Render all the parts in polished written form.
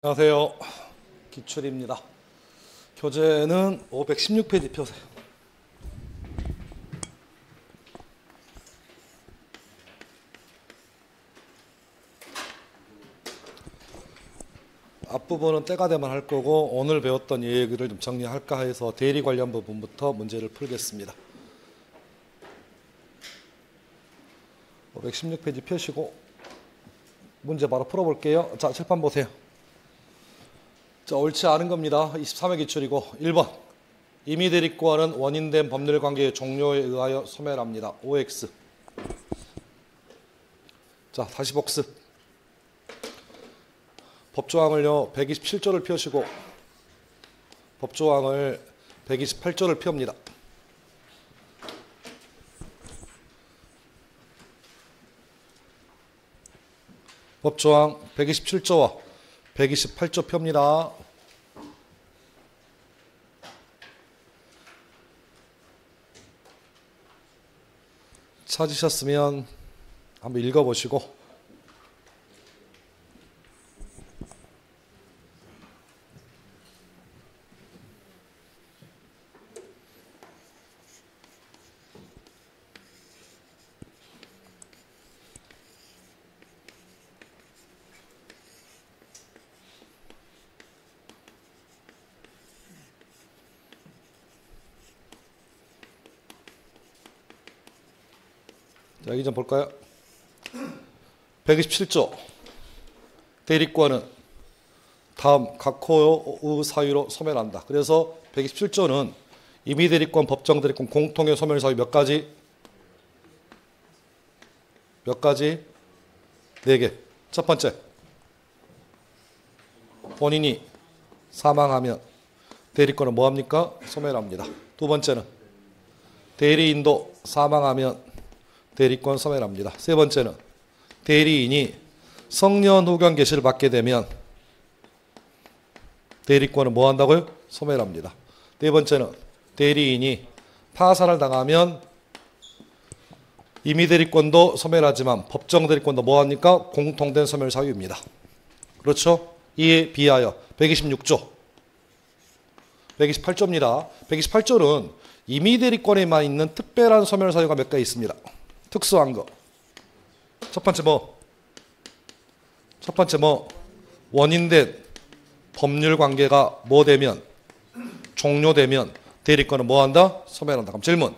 안녕하세요. 기출입니다. 교재는 516페이지 펴세요. 앞부분은 때가 되면 할 거고 오늘 배웠던 얘기를 좀 정리할까 해서 대리 관련 부분부터 문제를 풀겠습니다. 516페이지 펴시고 문제 바로 풀어볼게요. 자, 칠판 보세요. 자, 옳지 않은 겁니다. 23회 기출이고 1번 임의 대립과는 원인된 법률관계의 종료에 의하여 소멸합니다. OX. 자, 다시 복습. 법조항을요 127조를 펴시고 법조항을 128조를 펴옵니다. 법조항 127조와 128조 펴옵니다. 찾으셨으면 한번 읽어보시고 자, 여기 좀 볼까요? 127조 대립과는 다음 각호의 사유로 소멸한다. 그래서 127조는 임의 대립권, 법정 대립권 공통의 소멸 사유 몇 가지? 몇 가지? 4개. 첫 번째, 본인이 사망하면 대리권은 뭐합니까? 소멸합니다. 두 번째는 대리인도 사망하면 대리권 소멸합니다. 세 번째는 대리인이 성년 후견 개시를 받게 되면 대리권은 뭐 한다고요? 소멸합니다. 네 번째는 대리인이 파산을 당하면 임의 대리권도 소멸하지만 법정 대리권도 뭐 합니까? 공통된 소멸 사유입니다. 그렇죠? 이에 비하여 126조, 128조입니다. 128조는 임의 대리권에만 있는 특별한 소멸 사유가 몇 가지 있습니다. 특수한 거. 첫 번째 뭐? 원인된 법률 관계가 뭐 되면? 종료되면 대리권은 뭐 한다? 소멸한다. 그럼 질문.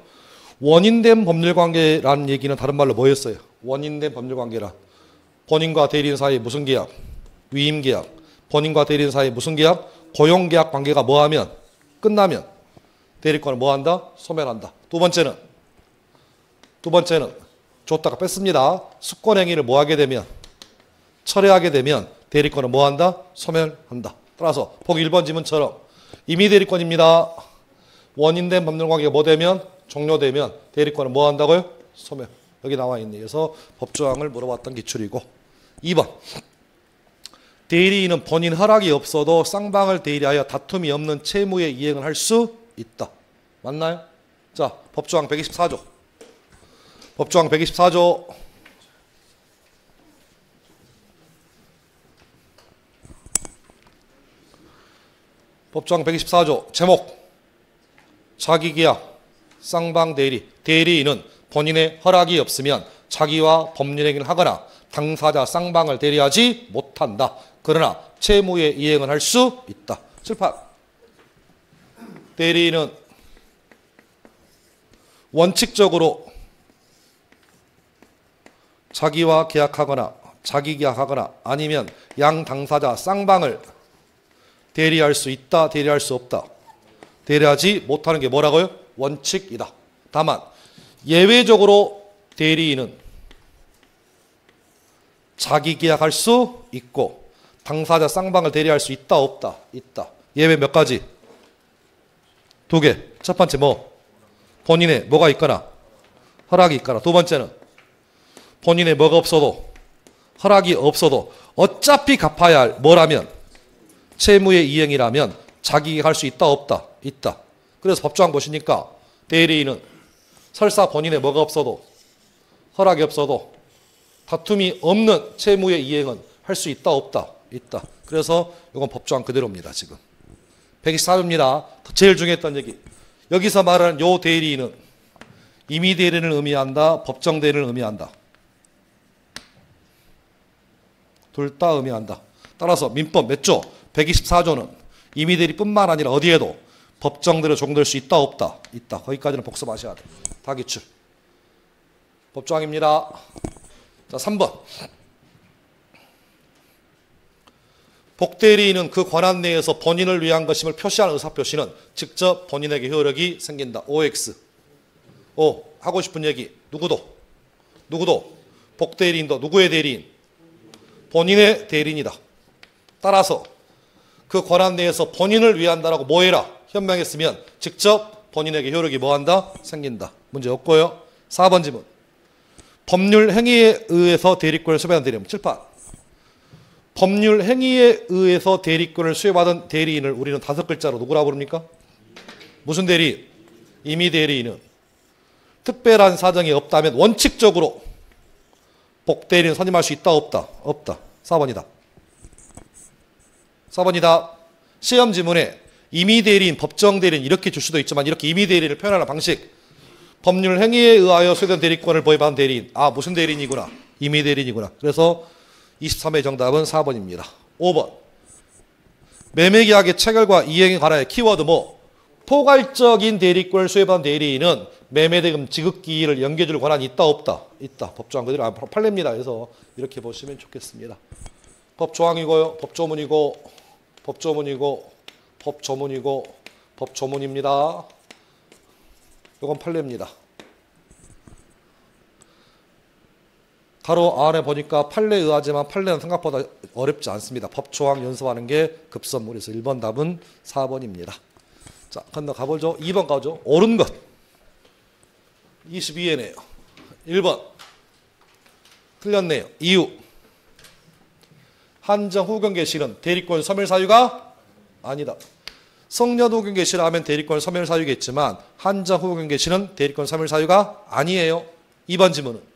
원인된 법률 관계라는 얘기는 다른 말로 뭐였어요? 원인된 법률 관계란 본인과 대리인 사이에 무슨 계약? 위임 계약. 본인과 대리인 사이에 무슨 계약? 고용 계약 관계가 뭐 하면? 끝나면 대리권을 뭐 한다? 소멸한다. 두 번째는 줬다가 뺐습니다. 수권행위를 뭐 하게 되면? 철회하게 되면 대리권은 뭐 한다? 소멸한다. 따라서 보기 1번 지문처럼 임의 대리권입니다. 원인된 법률관계가 뭐 되면? 종료되면 대리권은 뭐 한다고요? 소멸. 여기 나와 있네. 그래서 법조항을 물어봤던 기출이고 2번 대리인은 본인 허락이 없어도 쌍방을 대리하여 다툼이 없는 채무의 이행을 할 수 있다. 맞나요? 자, 법조항 124조. 법조항 124조. 법조항 124조 제목 자기계약 쌍방대리. 대리인은 본인의 허락이 없으면 자기와 법률행위를 하거나 당사자 쌍방을 대리하지 못한다. 그러나 채무의 이행을 할 수 있다. 칠판. 대리인은 원칙적으로 자기와 계약하거나 자기 계약하거나 아니면 양 당사자 쌍방을 대리할 수 있다, 대리할 수 없다. 대리하지 못하는 게 뭐라고요? 원칙이다. 다만 예외적으로 대리인은 자기 계약할 수 있고 당사자 쌍방을 대리할 수 있다, 없다? 있다. 예외 몇 가지? 2개. 첫 번째 뭐? 본인의 뭐가 있거나 허락이 있거나. 두 번째는 본인의 뭐가 없어도 허락이 없어도 어차피 갚아야 할 뭐라면 채무의 이행이라면 자기가 할 수 있다, 없다? 있다. 그래서 법조항 보시니까 대리인은 설사 본인의 뭐가 없어도 허락이 없어도 다툼이 없는 채무의 이행은 할 수 있다, 없다? 있다. 그래서 이건 법조항 그대로입니다. 지금 124조입니다. 제일 중요했던 얘기. 여기서 말하는 요 대리인은 임의 대리인을 의미한다, 법정 대리인을 의미한다. 둘 다 의미한다. 따라서 민법 몇 조? 124조는 임의 대리뿐만 아니라 어디에도 법정 대리로 적용될 수 있다 없다? 있다. 거기까지는 복습하셔야 돼. 다 기출. 법조항입니다. 자, 3번. 복대리인은 그 권한 내에서 본인을 위한 것임을 표시하는 의사표시는 직접 본인에게 효력이 생긴다. OX. O. 하고 싶은 얘기. 누구도 복대리인도 누구의 대리인? 본인의 대리인이다. 따라서 그 권한 내에서 본인을 위한다라고 뭐해라? 현명했으면 직접 본인에게 효력이 뭐한다? 생긴다. 문제 없고요. 4번 지문. 법률 행위에 의해서 대리권을 수배한 대리인. 7판. 법률 행위에 의해서 대리권을 수여받은 대리인을 우리는 5글자로 누구라 부릅니까? 무슨 대리인? 임의 대리인은 특별한 사정이 없다면 원칙적으로 복대리인 선임할 수 있다 없다? 없다. 4번이다. 4번이다. 시험 지문에 임의 대리인, 법정 대리인 이렇게 줄 수도 있지만 이렇게 임의 대리인을 표현하는 방식. 법률 행위에 의하여 수여된 대리권을 보유받은 대리인. 아, 무슨 대리인이구나. 임의 대리인이구나. 그래서 23의 정답은 4번입니다. 5번. 매매계약의 체결과 이행에 관하여 키워드 뭐? 포괄적인 대리권을 수여받은 대리인은 매매대금 지급기일을 연계해줄 권한이 있다 없다? 있다. 법조항 그대로 판례입니다. 그래서 이렇게 보시면 좋겠습니다. 법조항이고요. 법조문이고 법조문입니다. 이건 판례입니다. 가로 안에 보니까 판례에 의하지만 판례는 생각보다 어렵지 않습니다. 법조항 연습하는 게 급선무에서 1번 답은 4번입니다. 자, 건너 가보죠. 2번 가죠. 옳은 것. 22회네요. 1번. 틀렸네요. 이유. 한정 후견 개시는 대리권 소멸 사유가 아니다. 성년 후견 개시를 하면 대리권 소멸 사유겠지만 한정 후견 개시는 대리권 소멸 사유가 아니에요. 2번 지문은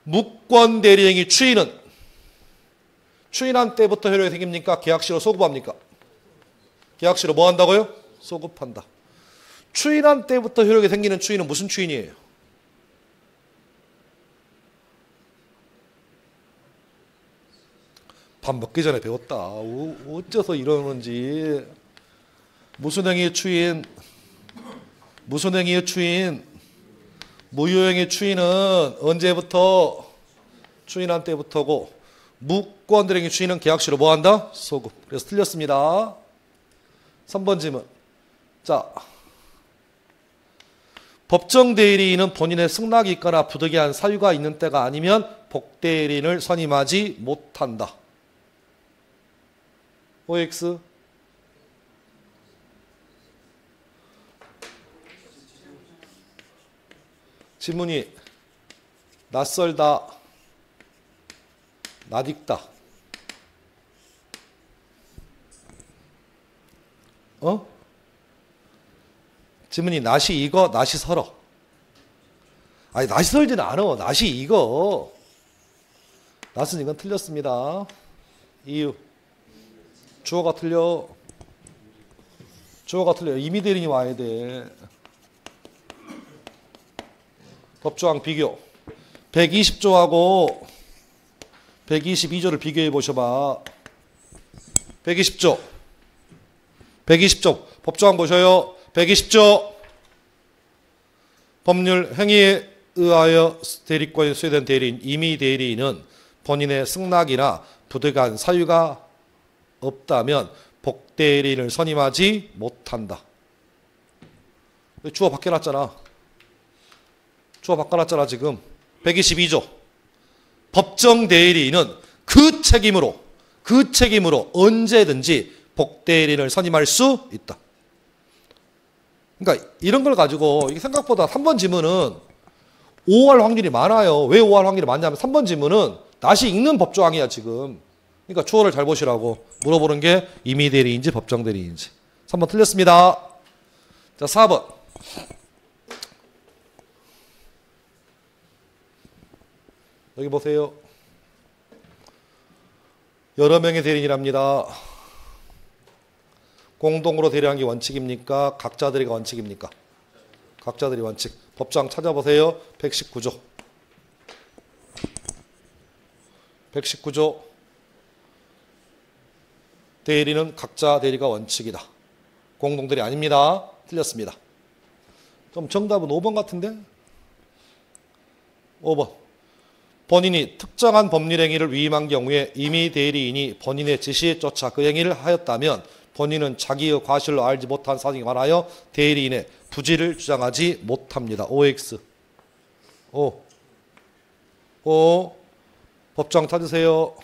무권 대리행위 추인은 추인한 때부터 효력이 생깁니까? 계약시로 소급합니까? 계약시로 뭐 한다고요? 소급한다. 추인한 때부터 효력이 생기는 추인은 무슨 추인이에요? 밥 먹기 전에 배웠다. 어째서 이러는지. 무슨 행위의 추인? 무슨 행위의 추인? 무효행위의 추인은 언제부터? 추인한 때부터고 무권대리행위 추인은 계약시로 뭐 한다? 소급. 그래서 틀렸습니다. 3번 질문. 자, 법정 대리인은 본인의 승낙이 있거나 부득이한 사유가 있는 때가 아니면 복대리인을 선임하지 못한다. OX. 지문이 낯설다, 낯익다. 지문이 낯이 익어, 낯이 설어. 아니, 낯이 설지는 않아. 낯이 익어. 낯은 이건 틀렸습니다. 이유. 주어가 틀려. 주어가 틀려. 임의 대리인이 와야 돼. 법조항 비교. 120조하고 122조를 비교해 보셔봐. 120조. 120조. 법조항 보셔요. 120조. 법률 행위에 의하여 대리권이 수여된 대리인, 임의 대리인은 본인의 승낙이나 부득이한 사유가 없다면 복대리인을 선임하지 못한다. 주어 바뀌어놨잖아. 주어 바꿔놨잖아 지금. 122조. 법정 대리인은 그 책임으로 언제든지 복대리인을 선임할 수 있다. 그러니까 이런 걸 가지고 이게 생각보다 3번 지문은 오할 확률이 많아요. 왜 오할 확률이 많냐면 3번 지문은 낯이 익는 법조항이야 지금. 그러니까 주어를 잘 보시라고 물어보는 게 임의 대리인지 법정 대리인지. 3번 틀렸습니다. 자, 4번. 여기 보세요. 여러 명의 대리인이랍니다. 공동으로 대리하는 게 원칙입니까? 각자 대리가 원칙입니까? 각자 대리 원칙. 법정 찾아보세요. 119조. 119조. 대리는 각자 대리가 원칙이다. 공동 대리 아닙니다. 틀렸습니다. 그럼 정답은 5번 같은데? 5번. 본인이 특정한 법률 행위를 위임한 경우에 임의 대리인이 본인의 지시에 쫓아 그 행위를 하였다면 본인은 자기의 과실로 알지 못한 사정에 관하여 대리인의 부지를 주장하지 못합니다. OX. 5. 법정 찾으세요.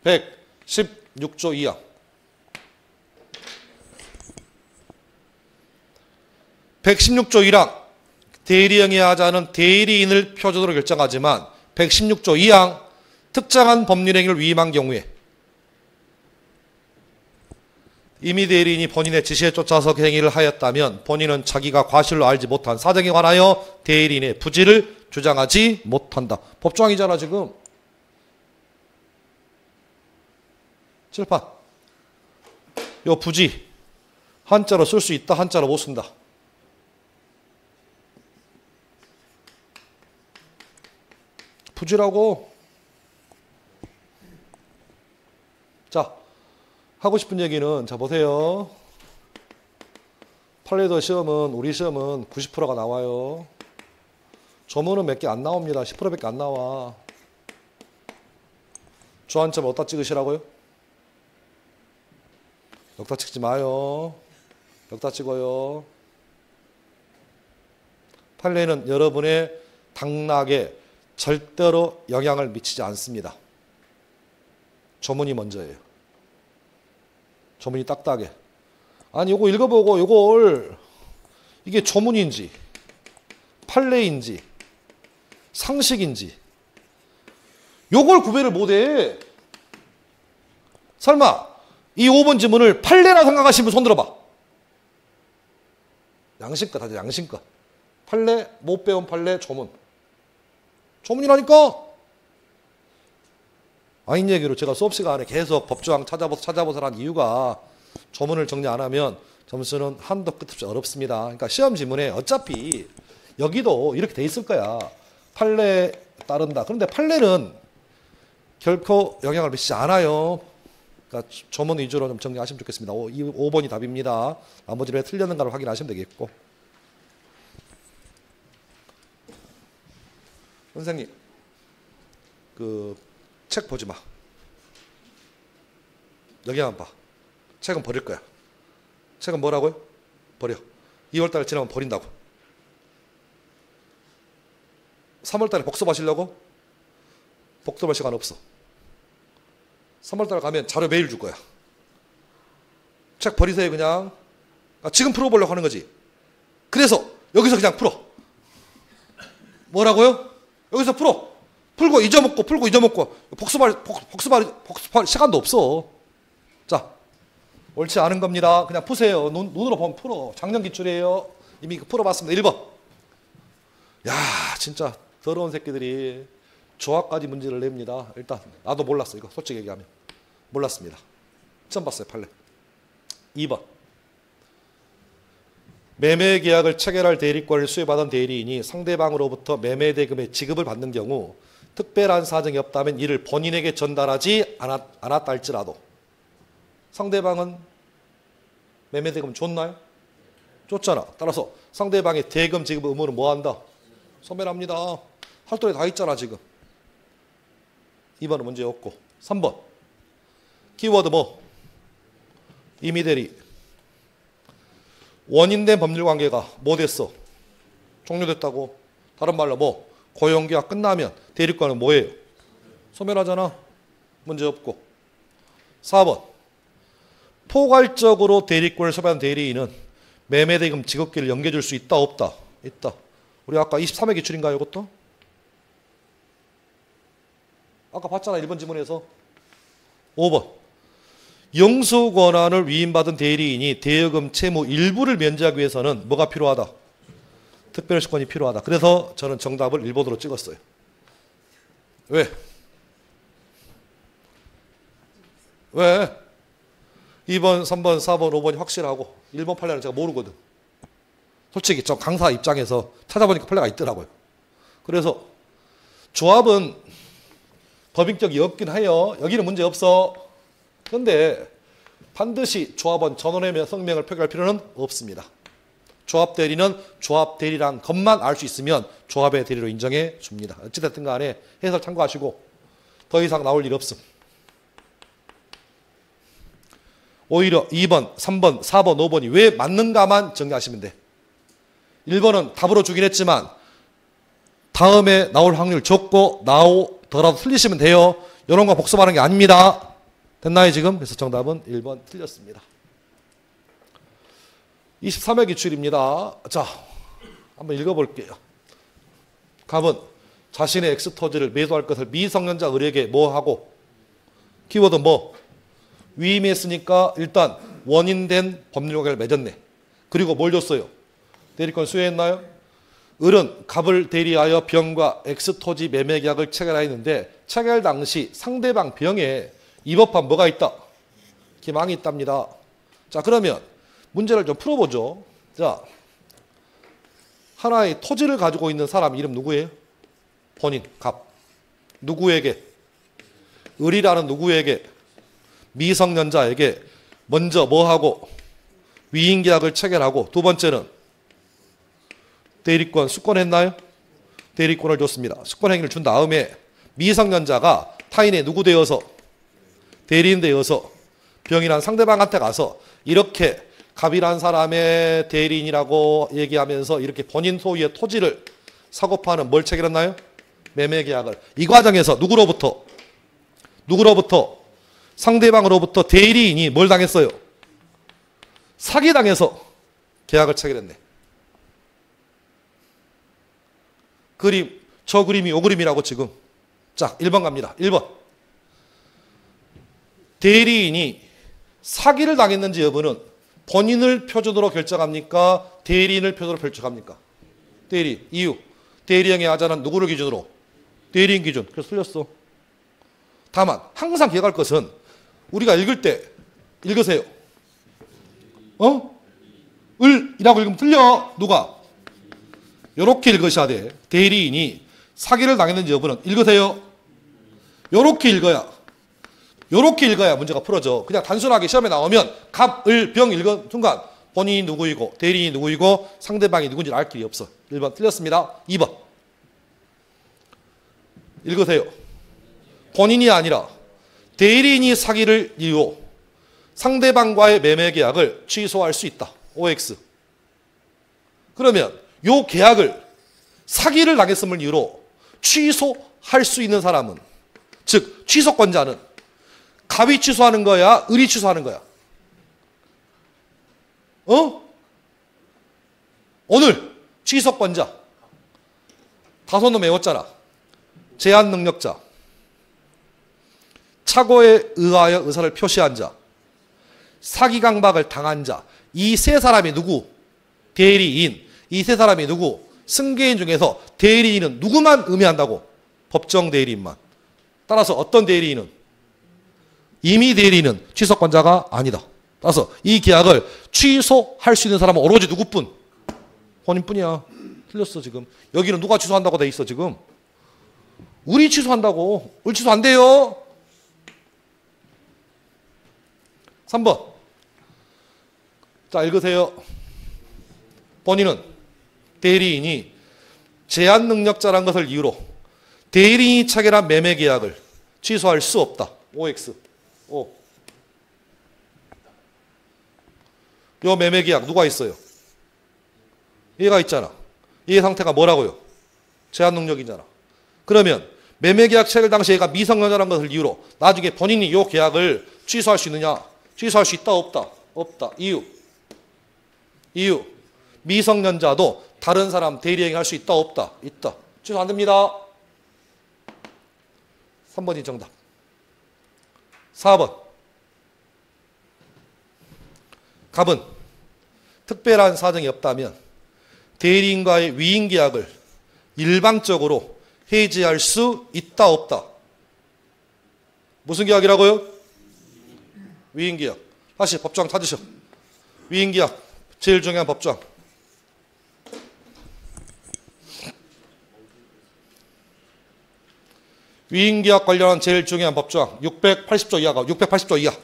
116조 2항. 116조 1항. 대리행위 하자는 대리인을 표준으로 결정하지만 116조 2항 특정한 법률행위를 위임한 경우에 임의 대리인이 본인의 지시에 쫓아서 그 행위를 하였다면 본인은 자기가 과실로 알지 못한 사정에 관하여 대리인의 부지를 주장하지 못한다. 법조항이잖아 지금. 칠판. 요 부지 한자로 쓸 수 있다, 한자로 못 쓴다. 부지라고. 자, 하고 싶은 얘기는 자 보세요. 판례도 시험은 우리 시험은 90%가 나와요. 조문은 몇 개 안 나옵니다. 10%밖에 안 나와. 주안점 어디다 찍으시라고요? 여기다 찍지 마요. 여기다 찍어요. 판례는 여러분의 당락에 절대로 영향을 미치지 않습니다. 조문이 먼저예요. 조문이 딱딱해. 아니 요거 읽어보고 요걸 이게 조문인지 판례인지 상식인지 요걸 구별을 못해. 설마 이 5번 지문을 판례라 생각하시는 분 손 들어봐. 양심껏 하죠. 양심껏. 판례, 못 배운 판례, 조문. 조문이라니까. 아닌 얘기로 제가 수업 시간에 계속 법조항 찾아보서라는 이유가 조문을 정리 안 하면 점수는 한도 끝 없이 어렵습니다. 그러니까 시험 지문에 어차피 여기도 이렇게 돼 있을 거야. 판례에 따른다. 그런데 판례는 결코 영향을 미치지 않아요. 그러니까 조문 위주로 좀 정리하시면 좋겠습니다. 5번이 답입니다. 나머지를 왜 틀렸는가를 확인하시면 되겠고. 선생님, 책 보지 마. 여기만 봐. 책은 버릴 거야. 책은 뭐라고요? 버려. 2월달 지나면 버린다고. 3월달에 복습하시려고? 복습할 시간 없어. 3월달 가면 자료 매일 줄 거야. 책 버리세요 그냥. 지금 풀어보려고 하는 거지. 그래서 여기서 그냥 풀어. 뭐라고요? 여기서 풀어. 풀고 잊어먹고 풀고 잊어먹고 복습할 시간도 없어. 자, 옳지 않은 겁니다. 그냥 푸세요. 눈으로 보면 풀어. 작년 기출이에요. 이미 풀어봤습니다. 1번. 야, 진짜 더러운 새끼들이 조합까지 문제를 냅니다. 일단 나도 몰랐어. 이거 솔직히 얘기하면 몰랐습니다. 처음 봤어요. 판례. 2번. 매매 계약을 체결할 대리권을 수여받은 대리인이 상대방으로부터 매매 대금의 지급을 받는 경우 특별한 사정이 없다면 이를 본인에게 전달하지 않았다 할지라도 상대방은 매매 대금 줬나요? 줬잖아. 따라서 상대방의 대금 지급 의무는 뭐 한다? 소멸합니다. 활동에 다 있잖아 지금. 2번은 문제 없고. 3번. 키워드 뭐? 임의 대리. 원인된 법률관계가 뭐 됐어? 종료됐다고. 다른 말로 뭐? 고용계약 끝나면 대리권은 뭐예요? 소멸하잖아. 문제 없고. 4번. 포괄적으로 대리권을 소멸한 대리인은 매매대금 지급기를 연계해줄 수 있다 없다? 있다. 우리 아까 23회 기출인가요 이것도? 아까 봤잖아 1번 지문에서. 5번. 영수 권한을 위임받은 대리인이 대여금 채무 일부를 면제하기 위해서는 뭐가 필요하다? 특별시권이 필요하다. 그래서 저는 정답을 1번으로 찍었어요. 왜? 왜? 2번, 3번, 4번, 5번이 확실하고 1번 판례는 제가 모르거든. 솔직히 저 강사 입장에서 찾아보니까 판례가 있더라고요. 그래서 조합은 법인격이 없긴 해요. 여기는 문제 없어. 그런데 반드시 조합원 전원의 성명을 표기할 필요는 없습니다. 조합 대리는 조합 대리란 것만 알 수 있으면 조합의 대리로 인정해 줍니다. 어찌됐든 간에 해설 참고하시고 더 이상 나올 일 없음. 오히려 2번, 3번, 4번, 5번이 왜 맞는가만 정리하시면 돼. 1번은 답으로 주긴 했지만 다음에 나올 확률 적고 나오더라도 틀리시면 돼요. 이런 거 복습하는 게 아닙니다. 됐나요 지금? 그래서 정답은 1번 틀렸습니다. 23회 기출입니다. 자, 한번 읽어볼게요. 갑은 자신의 X토지를 매도할 것을 미성년자 을에게 뭐 하고, 키워드 뭐? 위임했으니까 일단 원인된 법률관계를 맺었네. 그리고 뭘 줬어요? 대리권 수여했나요? 을은 갑을 대리하여 병과 X토지 매매계약을 체결하였는데 체결 당시 상대방 병에 위법한 뭐가 있다? 기망이 있답니다. 자, 그러면 문제를 좀 풀어보죠. 자, 하나의 토지를 가지고 있는 사람 이름 누구예요? 본인, 갑. 누구에게? 을이라는 누구에게? 미성년자에게 먼저 뭐하고? 위임계약을 체결하고, 두 번째는 대리권 수권했나요? 대리권을 줬습니다. 수권행위를 준 다음에 미성년자가 타인의 누구 되어서? 대리인 되어서 병이란 상대방한테 가서 이렇게 갑이란 사람의 대리인이라고 얘기하면서 이렇게 본인 소유의 토지를 사고 파는 뭘 체결했나요? 매매계약을. 이 과정에서 누구로부터? 상대방으로부터 대리인이 뭘 당했어요? 사기당해서 계약을 체결했네. 그림, 저 그림이 요 그림이라고 지금. 자, 1번 갑니다. 1번. 대리인이 사기를 당했는지 여부는 본인을 표준으로 결정합니까? 대리인을 표준으로 결정합니까? 대리. 이유. 대리행위 하자는 누구를 기준으로? 대리인 기준. 그래서 틀렸어. 다만 항상 기억할 것은 우리가 읽을 때 읽으세요. 을이라고 읽으면 틀려. 누가? 요렇게 읽으셔야 돼. 대리인이 사기를 당했는지 여부는 읽으세요. 요렇게 읽어야 문제가 풀어져. 그냥 단순하게 시험에 나오면 갑, 을, 병 읽은 순간 본인이 누구이고 대리인이 누구이고 상대방이 누군지 알 길이 없어. 1번 틀렸습니다. 2번 읽으세요. 본인이 아니라 대리인이 사기를 이유로 상대방과의 매매계약을 취소할 수 있다. OX. 그러면 요 계약을 사기를 당했음을 이유로 취소할 수 있는 사람은, 즉 취소권자는 갑이 취소하는 거야? 을이 취소하는 거야? 오늘 취소권자. 다소놈 외웠잖아. 제한 능력자. 착오에 의하여 의사를 표시한 자. 사기 강박을 당한 자. 이 세 사람이 누구? 대리인. 이 세 사람이 누구? 승계인 중에서 대리인은 누구만 의미한다고? 법정 대리인만. 따라서 어떤 대리인은? 임의 대리인은 취소권자가 아니다. 따라서 이 계약을 취소할 수 있는 사람은 오로지 누구뿐? 본인뿐이야. 틀렸어 지금. 여기는 누가 취소한다고 돼 있어 지금? 을이 취소한다고. 을 취소 안 돼요. 3번. 자, 읽으세요. 본인은 대리인이 제한 능력자란 것을 이유로 대리인이 체결한 매매 계약을 취소할 수 없다. OX. O. 요 매매 계약 누가 있어요? 얘가 있잖아. 얘 상태가 뭐라고요? 제한 능력이잖아. 그러면 매매 계약 체결 당시 얘가 미성년자란 것을 이유로 나중에 본인이 요 계약을 취소할 수 있느냐? 취소할 수 있다 없다? 없다. 이유. 미성년자도 다른 사람 대리행위 할 수 있다 없다? 있다. 취소 안 됩니다. 3번이 정답. 4번. 갑은 특별한 사정이 없다면 대리인과의 위임계약을 일방적으로 해지할 수 있다 없다? 무슨 계약이라고요? 위임계약. 다시 법조항 찾으셔. 위임계약. 제일 중요한 법조항. 위임계약 관련한 제일 중요한 법조항. 680조 이하가 680조 이하.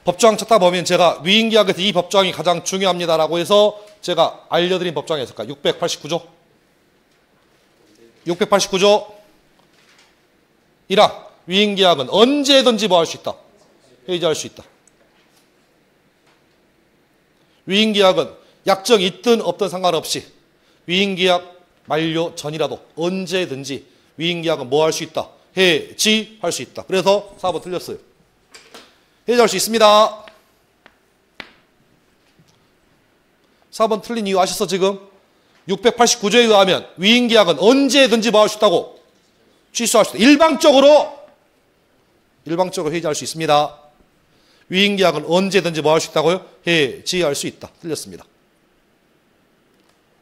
법조항 찾다 보면 제가 위임계약에서 이 법조항이 가장 중요합니다라고 해서 제가 알려드린 법조항이 있을까? 689조. 689조 1항. 위임계약은 언제든지 뭐 할 수 있다. 해지할 수 있다. 위임계약은 약정이 있든 없든 상관없이 위임계약 만료 전이라도 언제든지 위임계약은 뭐 할 수 있다. 해지할 수 있다. 그래서 4번 틀렸어요. 해지할 수 있습니다. 4번 틀린 이유 아셨어 지금? 689조에 의하면 위임계약은 언제든지 뭐 할 수 있다고? 취소할 수 있다. 일방적으로 해지할 수 있습니다. 위임계약은 언제든지 뭐 할 수 있다고요? 해지할 수 있다. 틀렸습니다.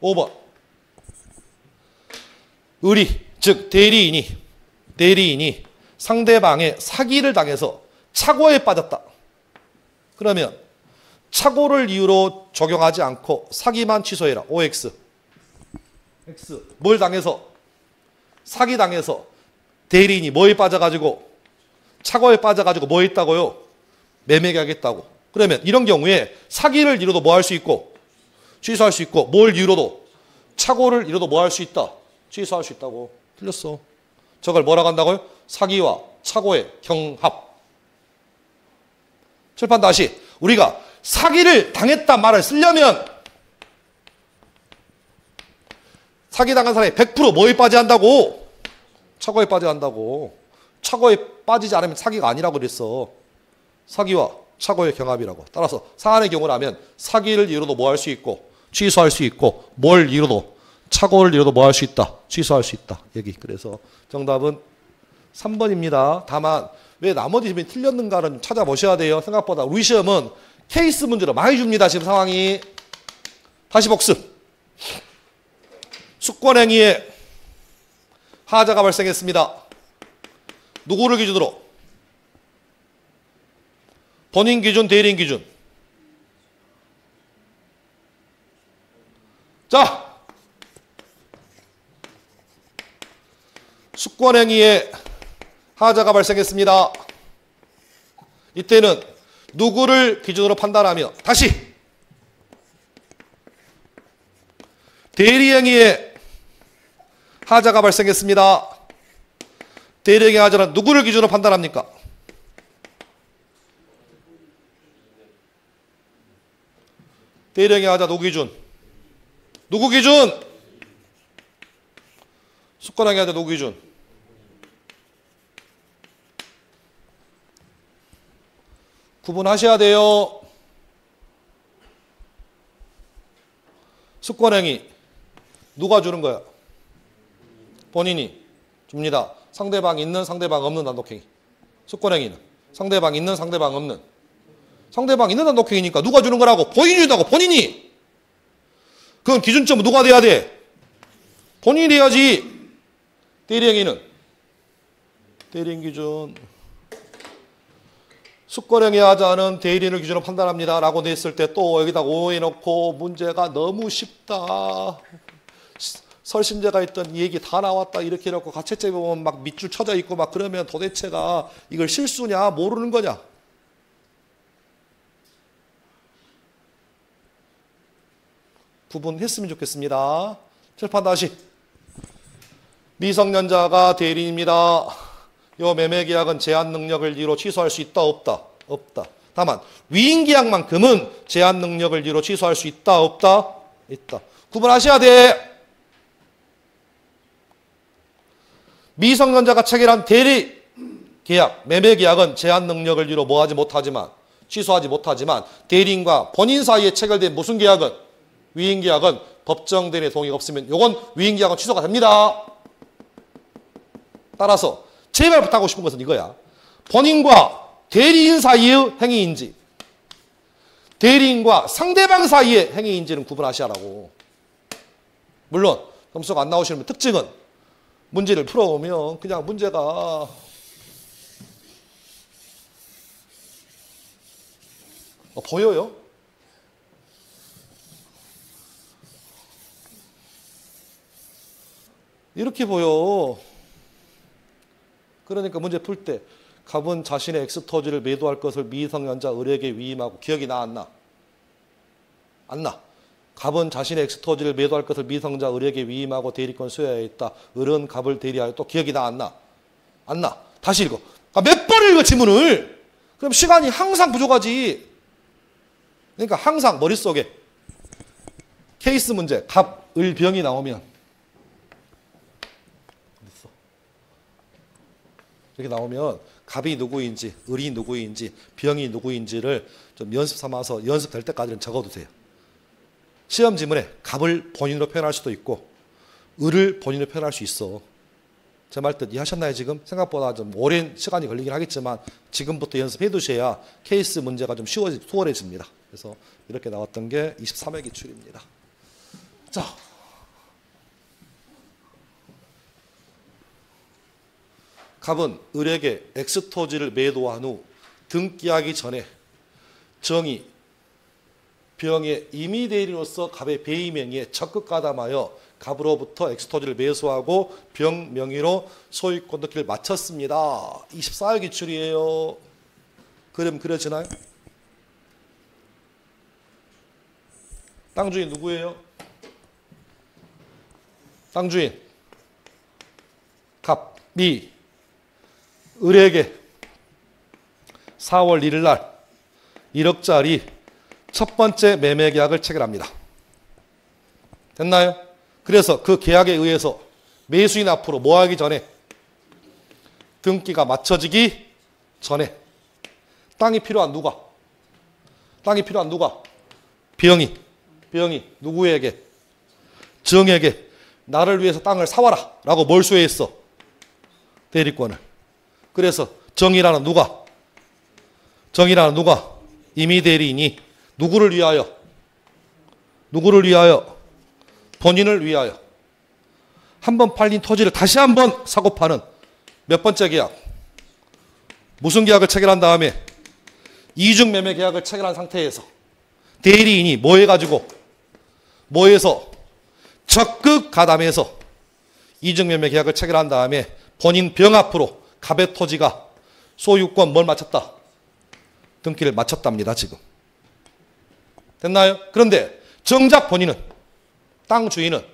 5번. 의리, 즉 대리인이 상대방의 사기를 당해서 착오에 빠졌다. 그러면 착오를 이유로 적용하지 않고 사기만 취소해라. OX. X. 뭘 당해서? 사기 당해서 대리인이 뭐에 빠져가지고 착오에 빠져가지고 뭐 했다고요? 매매계약했다고. 그러면 이런 경우에 사기를 이유로도 뭐 할 수 있고 취소할 수 있고 뭘 이유로도 착오를 이유로도 뭐 할 수 있다. 취소할 수 있다고. 틀렸어. 저걸 뭐라고 한다고요? 사기와 착오의 경합. 칠판 다시. 우리가 사기를 당했단 말을 쓰려면 사기당한 사람이 100% 뭐에 빠져야 한다고? 착오에 빠져야 한다고. 착오에 빠지지 않으면 사기가 아니라고 그랬어. 사기와 착오의 경합이라고. 따라서 사안의 경우라면 사기를 이유로도 뭐 할 수 있고 취소할 수 있고 뭘 이유로도 착오를 이유로도 뭐 할 수 있다. 취소할 수 있다. 여기. 그래서 정답은 3번입니다. 다만 왜 나머지 집이 틀렸는가를 찾아보셔야 돼요. 생각보다 우리 시험은 케이스 문제로 많이 줍니다. 지금 상황이. 다시 복습. 수권행위에 하자가 발생했습니다. 누구를 기준으로? 본인 기준, 대리인 기준. 자, 수권행위에 하자가 발생했습니다. 이때는 누구를 기준으로 판단하며 다시 대리행위에 하자가 발생했습니다. 대리행위 하자는 누구를 기준으로 판단합니까? 대리행위 하자 누구 기준? 누구 기준? 수권행위 하자 누구 기준? 구분하셔야 돼요. 수권행위 누가 주는 거야? 본인이 줍니다. 상대방 있는 상대방 없는 단독행위. 수권행위는 상대방 있는 상대방 없는. 상대방 있는 단독행위니까 누가 주는 거라고? 본인이 준다고. 본인이. 그건 기준점은 누가 돼야 돼? 본인이 돼야지. 대리행위는 대리인 기준. 수권행위 하자는 대리인을 기준으로 판단합니다 라고 냈을 때 또 여기다 오해놓고 문제가 너무 쉽다. 설심제가 있던 이 얘기 다 나왔다 이렇게 해놓고 가채점에 보면 막 밑줄 쳐져 있고 막 그러면 도대체가 이걸 실수냐 모르는 거냐. 구분했으면 좋겠습니다. 칠판 다시. 미성년자가 대리인입니다. 이 매매계약은 제한 능력을 이유로 취소할 수 있다 없다? 없다. 다만 위임계약만큼은 제한 능력을 이유로 취소할 수 있다 없다? 있다. 구분하셔야 돼. 미성년자가 체결한 대리계약, 매매계약은 제한 능력을 이유로 뭐하지 못하지만 취소하지 못하지만 대리인과 본인 사이에 체결된 무슨 계약은? 위임계약은 법정 대리인의 동의가 없으면 이건 위임계약은 취소가 됩니다. 따라서 제발 부탁하고 싶은 것은 이거야. 본인과 대리인 사이의 행위인지 대리인과 상대방 사이의 행위인지는 구분하시라고. 물론 점수가 안 나오시는 특징은 문제를 풀어오면 그냥 문제가 보여요? 이렇게 보여. 그러니까 문제 풀 때 갑은 자신의 엑스토지를 매도할 것을 미성년자 을에게 위임하고 기억이 나 안 나? 안 나. 갑은 자신의 엑스토지를 매도할 것을 미성년자 을에게 위임하고 대리권 수여해야 했다. 을은 갑을 대리하여 또 기억이 나 안 나? 안 나. 다시 읽어. 몇 번을 읽어 지문을. 그럼 시간이 항상 부족하지. 그러니까 항상 머릿속에 케이스 문제 갑, 을, 병이 나오면 이렇게 나오면 갑이 누구인지, 을이 누구인지, 병이 누구인지를 좀 연습 삼아서 연습될 때까지는 적어두세요. 시험 지문에 갑을 본인으로 표현할 수도 있고 을을 본인으로 표현할 수 있어. 제 말 뜻 이해하셨나요 지금? 생각보다 좀 오랜 시간이 걸리긴 하겠지만 지금부터 연습해 두셔야 케이스 문제가 좀 수월해집니다. 그래서 이렇게 나왔던 게 23회 기출입니다. 자, 갑은 을에게 엑스토지를 매도한 후 등기하기 전에 정이 병의 임의대리로서 갑의 배의 명의에 적극 가담하여 갑으로부터 엑스토지를 매수하고 병 명의로 소유권 등기를 마쳤습니다. 24회 기출이에요. 그림 그려지나요? 땅 주인 누구예요? 땅 주인 갑, 미 을에게 4월 1일 날 1억짜리 첫 번째 매매 계약을 체결합니다. 됐나요? 그래서 그 계약에 의해서 매수인 앞으로 뭐 하기 전에 등기가 맞춰지기 전에 땅이 필요한 누가? 땅이 필요한 누가? 병이 누구에게? 정에게 나를 위해서 땅을 사와라 라고 몰수했어. 대리권을. 그래서 정이라는 누가? 임의 대리인이 누구를 위하여? 본인을 위하여. 한번 팔린 토지를 다시 한번 사고 파는 몇 번째 계약? 무슨 계약을 체결한 다음에 이중 매매 계약을 체결한 상태에서 대리인이 뭐해서 적극 가담해서 이중 매매 계약을 체결한 다음에 본인 병 앞으로 갑의 토지가 소유권 뭘 마쳤다? 등기를 마쳤답니다. 지금. 됐나요? 그런데 정작 본인은 땅 주인은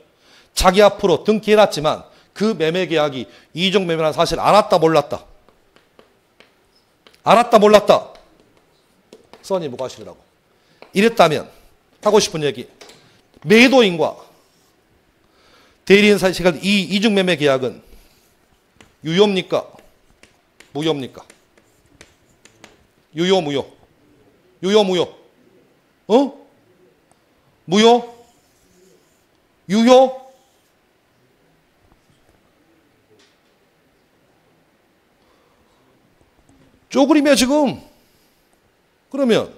자기 앞으로 등기해놨지만 그 매매 계약이 이중 매매라는 사실 알았다 몰랐다? 알았다 몰랐다? 써니 무과실이라고. 이랬다면 하고 싶은 얘기. 매도인과 대리인 사이 체결 이 이중 매매 계약은 유효입니까? 무효입니까? 유효, 무효. 무효? 유효? 쪼그리며 지금. 그러면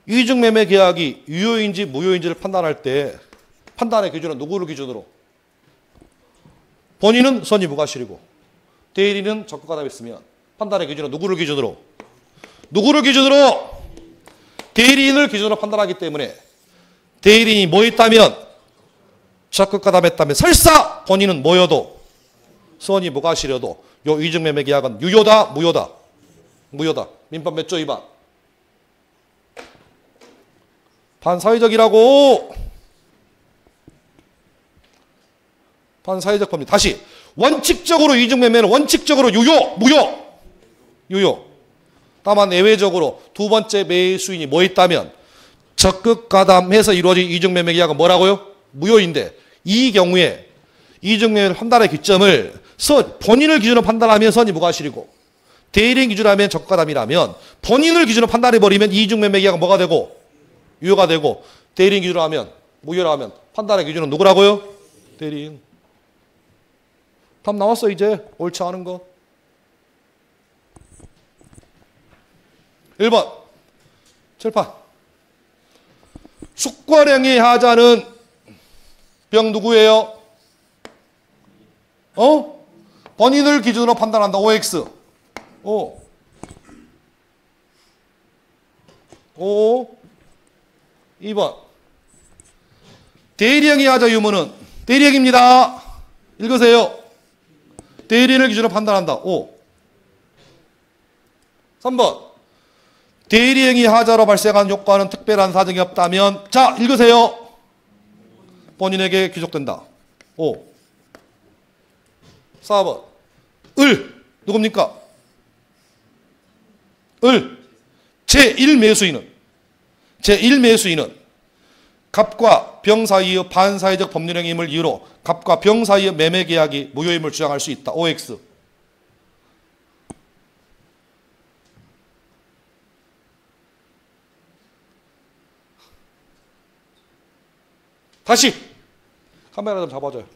이중 매매 계약이 유효인지 무효인지를 판단할 때 판단의 기준은 누구를 기준으로? 본인은 선의 무과실이고 대리인은 적극 가담했으면 판단의 기준은 누구를 기준으로? 대리인을 기준으로 판단하기 때문에 대리인이 뭐 했다면? 적극 가담했다면 설사 본인은 뭐여도 선의 무과실이어도 요 이중 매매 계약은 유효다, 무효다? 무효다. 민법 몇 조 위반? 반사회적이라고. 반사회적 법률. 다시 원칙적으로 이중매매는 원칙적으로 유효, 무효? 유효. 다만 예외적으로 두 번째 매수인이 뭐 있다면 적극 가담해서 이루어진 이중매매 계약은 뭐라고요? 무효인데 이 경우에 이중매매 판단의 기점을 본인을 기준으로 판단하면 선이 무과실이고 대리인 기준으로 하면 적극 가담이라면 본인을 기준으로 판단해버리면 이중매매 계약은 뭐가 되고? 유효가 되고 대리인 기준으로 하면 무효로 하면 판단의 기준은 누구라고요? 대리인. 답 나왔어 이제 옳지 않은 거. 1번 칠판. 숙과령의 하자는 병 누구예요? 본인을 기준으로 판단한다. OX. 오. 2번. 대리행위 하자 유무는 대리행위입니다. 읽으세요. 대리인을 기준으로 판단한다. 5. 3번. 대리행위 하자로 발생한 효과는 특별한 사정이 없다면 자 읽으세요. 본인에게 귀속된다. 5. 4번. 을. 누굽니까? 을. 제1매수인은 갑과 병 사이의 반사회적 법률행위임을 이유로 갑과 병 사이의 매매계약이 무효임을 주장할 수 있다. OX. 다시 카메라 좀 잡아줘요.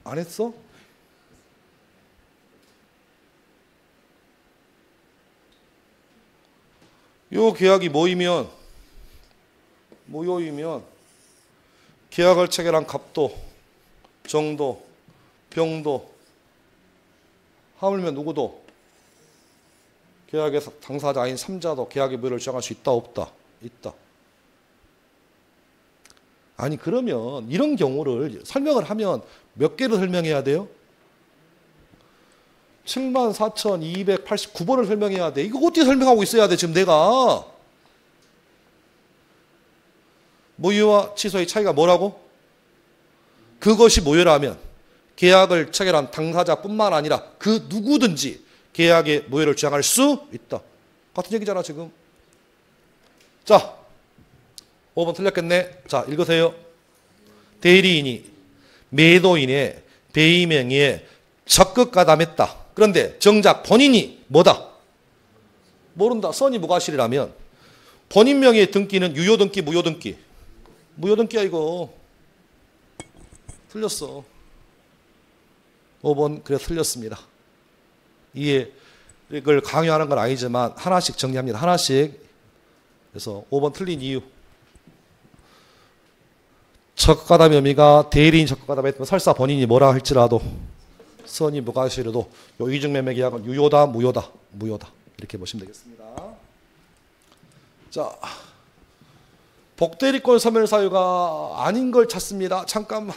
안 했어? 요 계약이 모이면 무효이면 계약을 체결한 갑도, 정도, 병도 하물며 누구도 계약에서 당사자인 3자도 계약의 무효를 주장할 수 있다 없다? 있다. 아니 그러면 이런 경우를 설명을 하면 몇 개를 설명해야 돼요? 74,289번을 설명해야 돼. 이거 어떻게 설명하고 있어야 돼 지금 내가. 무효와 취소의 차이가 뭐라고? 그것이 무효라면 계약을 체결한 당사자뿐만 아니라 그 누구든지 계약의 무효를 주장할 수 있다. 같은 얘기잖아 지금. 자 5번 틀렸겠네. 자 읽으세요. 대리인이 매도인의 배임행위에 적극 가담했다. 그런데 정작 본인이 뭐다? 모른다. 선이 무과실이라면 본인 명의의 등기는 유효등기 무효등기? 무효등기야 이거. 틀렸어. 5번 그래 틀렸습니다. 이걸 강요하는 건 아니지만 하나씩 정리합니다. 하나씩. 그래서 5번 틀린 이유. 적극가담 혐의가 대리인 적극가담했으면 설사 본인이 뭐라 할지라도 선이 무과실해도 요 이중매매 계약은 유효다 무효다? 무효다. 이렇게 보시면 되겠습니다. 자, 복대리권 소멸 사유가 아닌 걸 찾습니다. 잠깐만.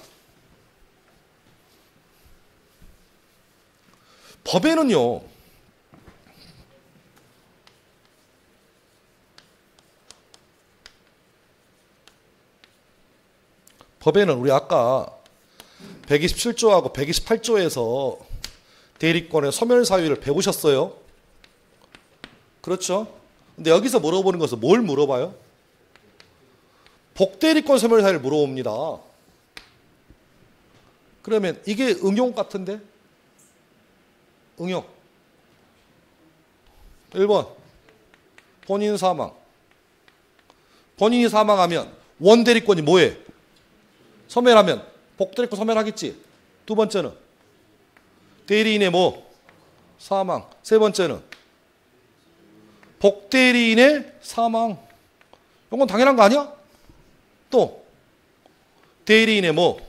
법에는요. 법에는 우리 아까 127조하고 128조에서 대리권의 소멸 사유를 배우셨어요? 그렇죠? 근데 여기서 물어보는 것은 뭘 물어봐요? 복대리권 소멸 사유를 물어봅니다. 그러면 이게 응용 같은데? 응용. 1번 본인 사망. 본인이 사망하면 원대리권이 뭐해? 소멸하면 복대리권 소멸하겠지. 두 번째는 대리인의 뭐? 사망. 세 번째는 복대리인의 사망. 이건 당연한 거 아니야? 또 대리인의 뭐?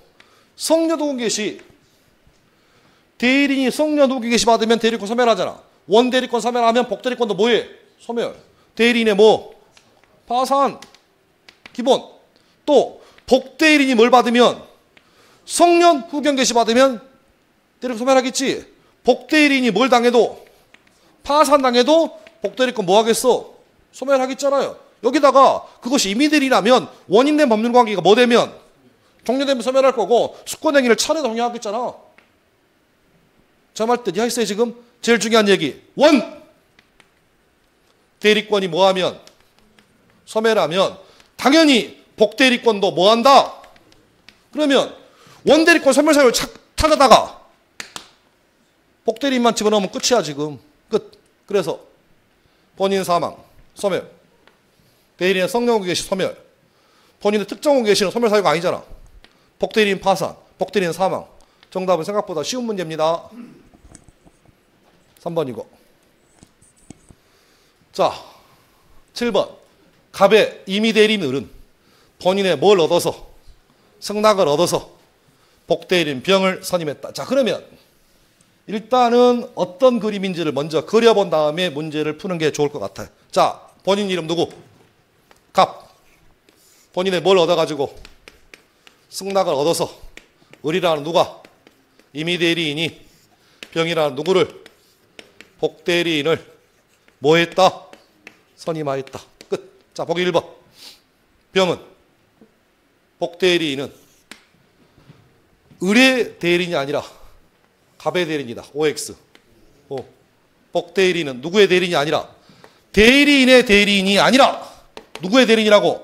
성녀도구 개시. 대리인이 성녀도구 개시 받으면 대리권 소멸하잖아. 원대리권 소멸하면 복대리권도 뭐해? 소멸. 대리인의 뭐? 파산. 기본. 또 복대리인이 뭘 받으면? 성년 후견 개시 받으면 대리권 소멸하겠지. 복대리인이 뭘 당해도? 파산 당해도 복대리권 뭐 하겠어? 소멸하겠잖아요. 여기다가 그것이 임의대리라면 원인된 법률관계가 뭐 되면? 종료되면 소멸할 거고 수권행위를 차례 동의하겠잖아. 저 말 때 이해했어요 지금? 제일 중요한 얘기. 원! 대리권이 뭐 하면? 소멸하면 당연히 복대리권도 뭐 한다? 그러면 원대리권 소멸 사유를 찾아다가 복대리인만 집어넣으면 끝이야 지금. 끝. 그래서 본인 사망, 소멸. 대리인의 성령후 개시 소멸. 본인의 특정후 개시는 소멸 사유가 아니잖아. 복대리인 파산, 복대리인 사망. 정답은 생각보다 쉬운 문제입니다. 3번이고. 자, 7번. 갑의 임의대리인 을은 본인의 뭘 얻어서? 승낙을 얻어서 복대리인 병을 선임했다. 자, 그러면 일단은 어떤 그림인지를 먼저 그려본 다음에 문제를 푸는 게 좋을 것 같아요. 자, 본인 이름 누구? 갑. 본인의 뭘 얻어가지고 승낙을 얻어서 을이라는 누가? 임의대리인이 병이라는 누구를? 복대리인을 뭐 했다? 선임하였다. 끝. 자, 보기 1번. 병은 복대리인은 을의 대리인이 아니라 갑의 대리인이다. OX. 복대리인은 누구의 대리인이 아니라 대리인의 대리인이 아니라 누구의 대리인이라고?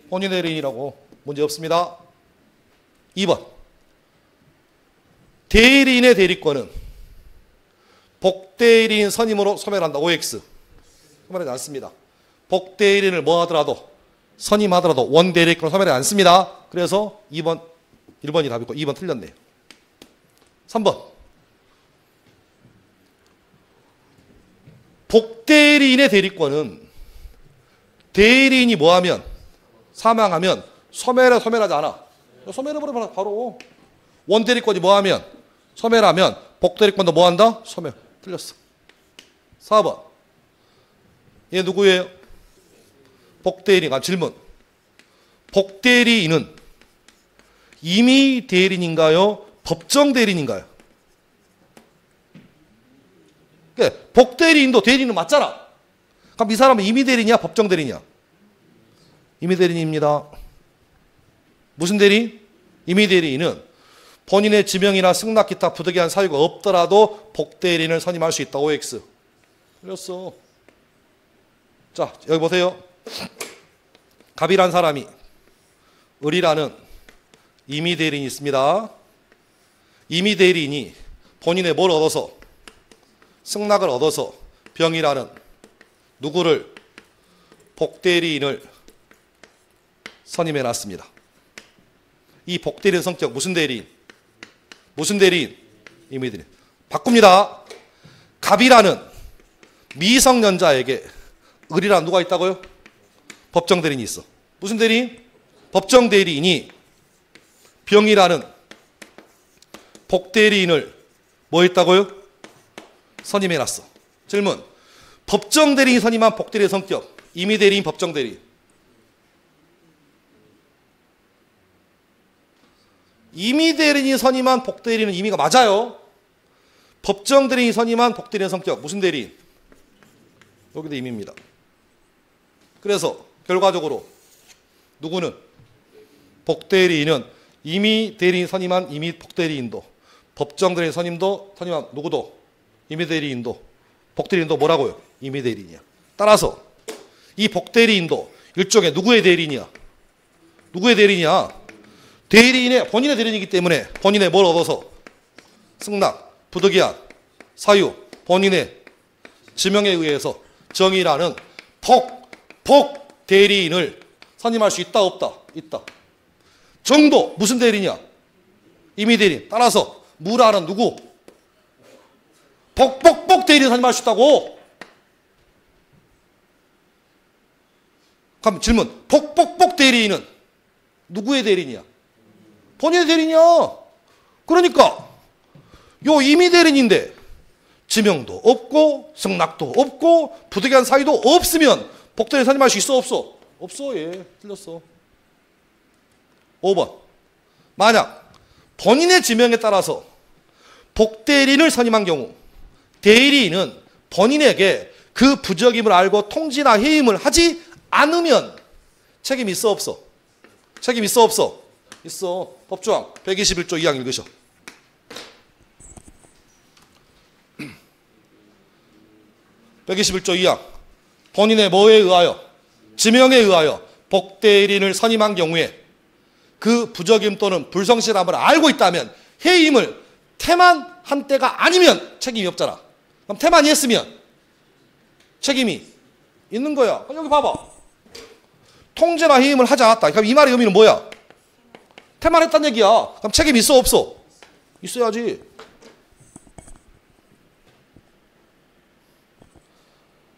본인의 대리인이라고. 문제 없습니다. 2번. 대리인의 대리권은 복대리인 선임으로 소멸한다. OX. 소멸하지 않습니다. 복대리인을 뭐 하더라도 선임하더라도 원대리권 소멸하지 않습니다. 그래서 2번, 1번이 답이고 2번 틀렸네요. 3번. 복대리인의 대리권은 대리인이 뭐하면? 사망하면 소멸하지 않아. 소멸해버려 바로. 원대리권이 뭐하면? 소멸하면 복대리권도 뭐한다? 소멸. 틀렸어. 4번. 얘 누구예요? 복대리인. 질문. 복대리인은 임의대리인인가요? 법정대리인인가요? 그러니까 복대리인도 대리인은 맞잖아. 그럼 이 사람은 임의대리인이야? 법정대리인이야? 임의대리인입니다. 무슨 대리인? 임의대리인은 본인의 지명이나 승낙 기타 부득이한 사유가 없더라도 복대리인을 선임할 수 있다. OX. 틀렸어. 자, 여기 보세요. 갑이란 사람이 을이라는 임의대리인이 있습니다. 임의대리인이 본인의 뭘 얻어서? 승낙을 얻어서 병이라는 누구를? 복대리인을 선임해놨습니다. 이 복대리인 성격 무슨 대리인? 무슨 대리인? 임의대리인. 바꿉니다. 갑이라는 미성년자에게 을이라는 누가 있다고요? 법정대리인이 있어. 무슨 대리인? 법정대리인이 병이라는 복대리인을 뭐 했다고요? 선임해놨어. 질문. 법정대리인이 선임한 복대리인 성격. 임의대리인, 법정대리인. 임의대리인이 선임한 복대리인은 임의가 맞아요. 법정대리인이 선임한 복대리인 성격. 무슨 대리인? 여기도 임의입니다. 그래서 결과적으로 누구는? 복대리인은 임의대리인 선임한 임의 복대리인도 법정대리인 선임도 선임한 누구도? 임의대리인도 복대리인도 뭐라고요? 임의대리인이야. 따라서 이 복대리인도 일종의 누구의 대리인이야? 누구의 대리인이야? 대리인의 본인의 대리인이기 때문에 본인의 뭘 얻어서? 승낙, 부득이한 사유, 본인의 지명에 의해서 정의라는 복대리인을 선임할 수 있다 없다? 있다. 정도 무슨 대리인이야? 임의대리인. 따라서 무라는 누구? 복대리인 선임할 수 있다고. 그럼 질문. 복대리인은 누구의 대리인이야? 본인의 대리인이야. 그러니까 요 임의대리인인데 지명도 없고 승낙도 없고 부득이한 사유도 없으면 복대리인 선임할 수 있어 없어? 없어. 예, 틀렸어. 5번. 만약 본인의 지명에 따라서 복대리인을 선임한 경우 대리인은 본인에게 그 부적임을 알고 통지나 해임을 하지 않으면 책임 있어 없어? 책임 있어 없어? 있어. 법조항 121조 2항 읽으셔. (121조 2항) 본인의 뭐에 의하여? 지명에 의하여 복대리인을 선임한 경우에 그 부적임 또는 불성실함을 알고 있다면 해임을 태만한 때가 아니면 책임이 없잖아. 그럼 태만이 했으면 책임이 있는 거야. 여기 봐봐. 통제나 해임을 하지 않았다. 그럼 이 말의 의미는 뭐야? 태만했단 얘기야. 그럼 책임 있어 없어? 있어야지.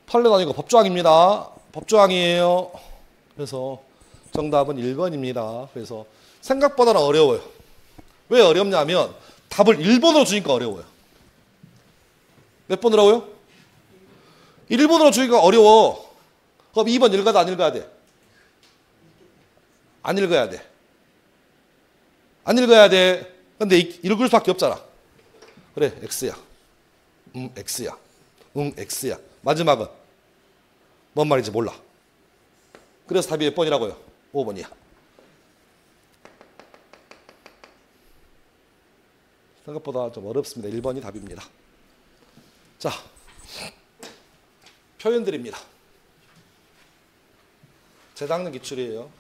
판례가 아니고 법조항입니다. 법조항이에요. 그래서 정답은 1번입니다. 그래서 생각보다는 어려워요. 왜 어렵냐면 답을 1번으로 주니까 어려워요. 몇 번으로요? 1번으로 주니까 어려워. 그럼 2번 읽어야 돼, 안 읽어야 돼? 안 읽어야 돼. 안 읽어야 돼. 근데 읽을 수밖에 없잖아. 그래, X야. X야. X야. 마지막은 뭔 말인지 몰라. 그래서 답이 몇 번이라고요? 5번이야. 생각보다 좀 어렵습니다. 1번이 답입니다. 자, 표현들입니다. 재작년 기출이에요.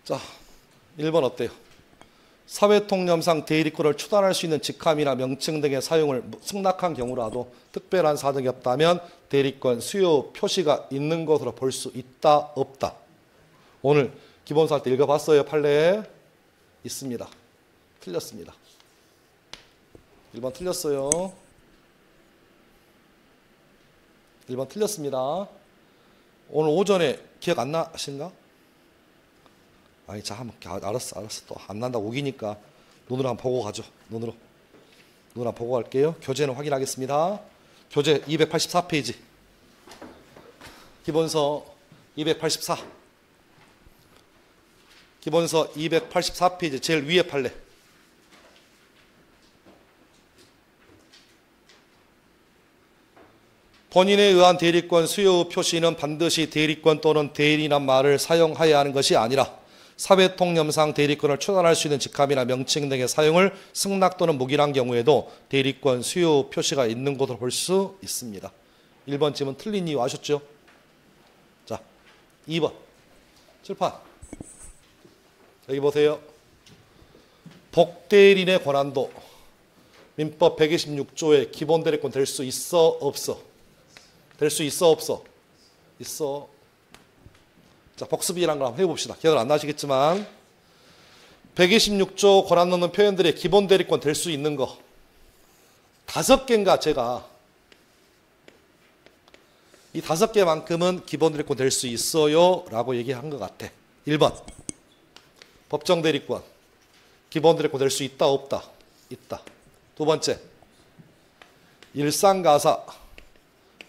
자, 1번 어때요? 사회통념상 대리권을 추단할 수 있는 직함이나 명칭 등의 사용을 승낙한 경우라도 특별한 사정이 없다면 대리권 수요 표시가 있는 것으로 볼 수 있다, 없다. 오늘 기본서 할 때 읽어봤어요. 판례에 있습니다. 틀렸습니다. 1번 틀렸어요. 1번 틀렸습니다. 오늘 오전에 기억 안 나신가? 아니, 자, 한번 알았어. 또 안 난다고 우기니까 눈으로 한번 보고 가죠. 눈으로 한번 보고 갈게요. 교재는 확인하겠습니다. 교재 284페이지. 기본서 284. 기본서 284페이지 제일 위에 판례. 본인에 의한 대리권 수요 표시는 반드시 대리권 또는 대리란 말을 사용하여야 하는 것이 아니라 사회통념상 대리권을 추단할 수 있는 직함이나 명칭 등의 사용을 승낙 또는 무기한 경우에도 대리권 수요 표시가 있는 것으로 볼 수 있습니다. 1번 질문 틀린 이유 아셨죠? 자, 2번 칠판 여기 보세요. 복대리인의 권한도 민법 126조의 기본 대리권 될 수 있어 없어? 될 수 있어 없어? 있어. 자, 복습이라는 걸 한번 해봅시다. 기억을 안 나시겠지만 126조 권한 넣는 표현들의 기본 대리권 될 수 있는 거 5개인가 제가 이 5개만큼은 기본 대리권 될 수 있어요 라고 얘기한 것 같아. 1번 법정 대리권 기본 대리권 될 수 있다 없다? 있다. 두 번째 일상가사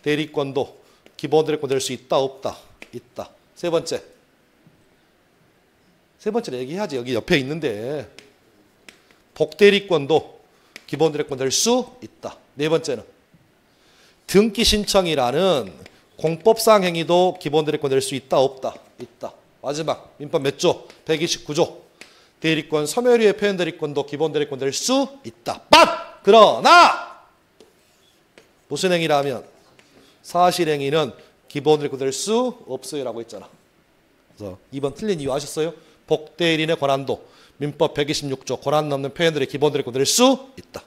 대리권도 기본 대리권 될 수 있다 없다? 있다. 세 번째로 얘기해야지. 여기 옆에 있는데 복대리권도 기본 대리권 될 수 있다. 네 번째는 등기 신청이라는 공법상 행위도 기본 대리권 될 수 있다 없다? 있다. 마지막 민법 몇 조? 129조 대리권 소멸위의 표현 대리권도 기본 대리권 될 수 있다. 그러나 무슨 행위라면 사실행위는 기본 대리권 될 수 없어요 라고 했잖아. 그래서 2번 틀린 이유 아셨어요? 복대리인의 권한도 민법 126조 권한 넘는 표현들의 기본 대리권 될 수 있다.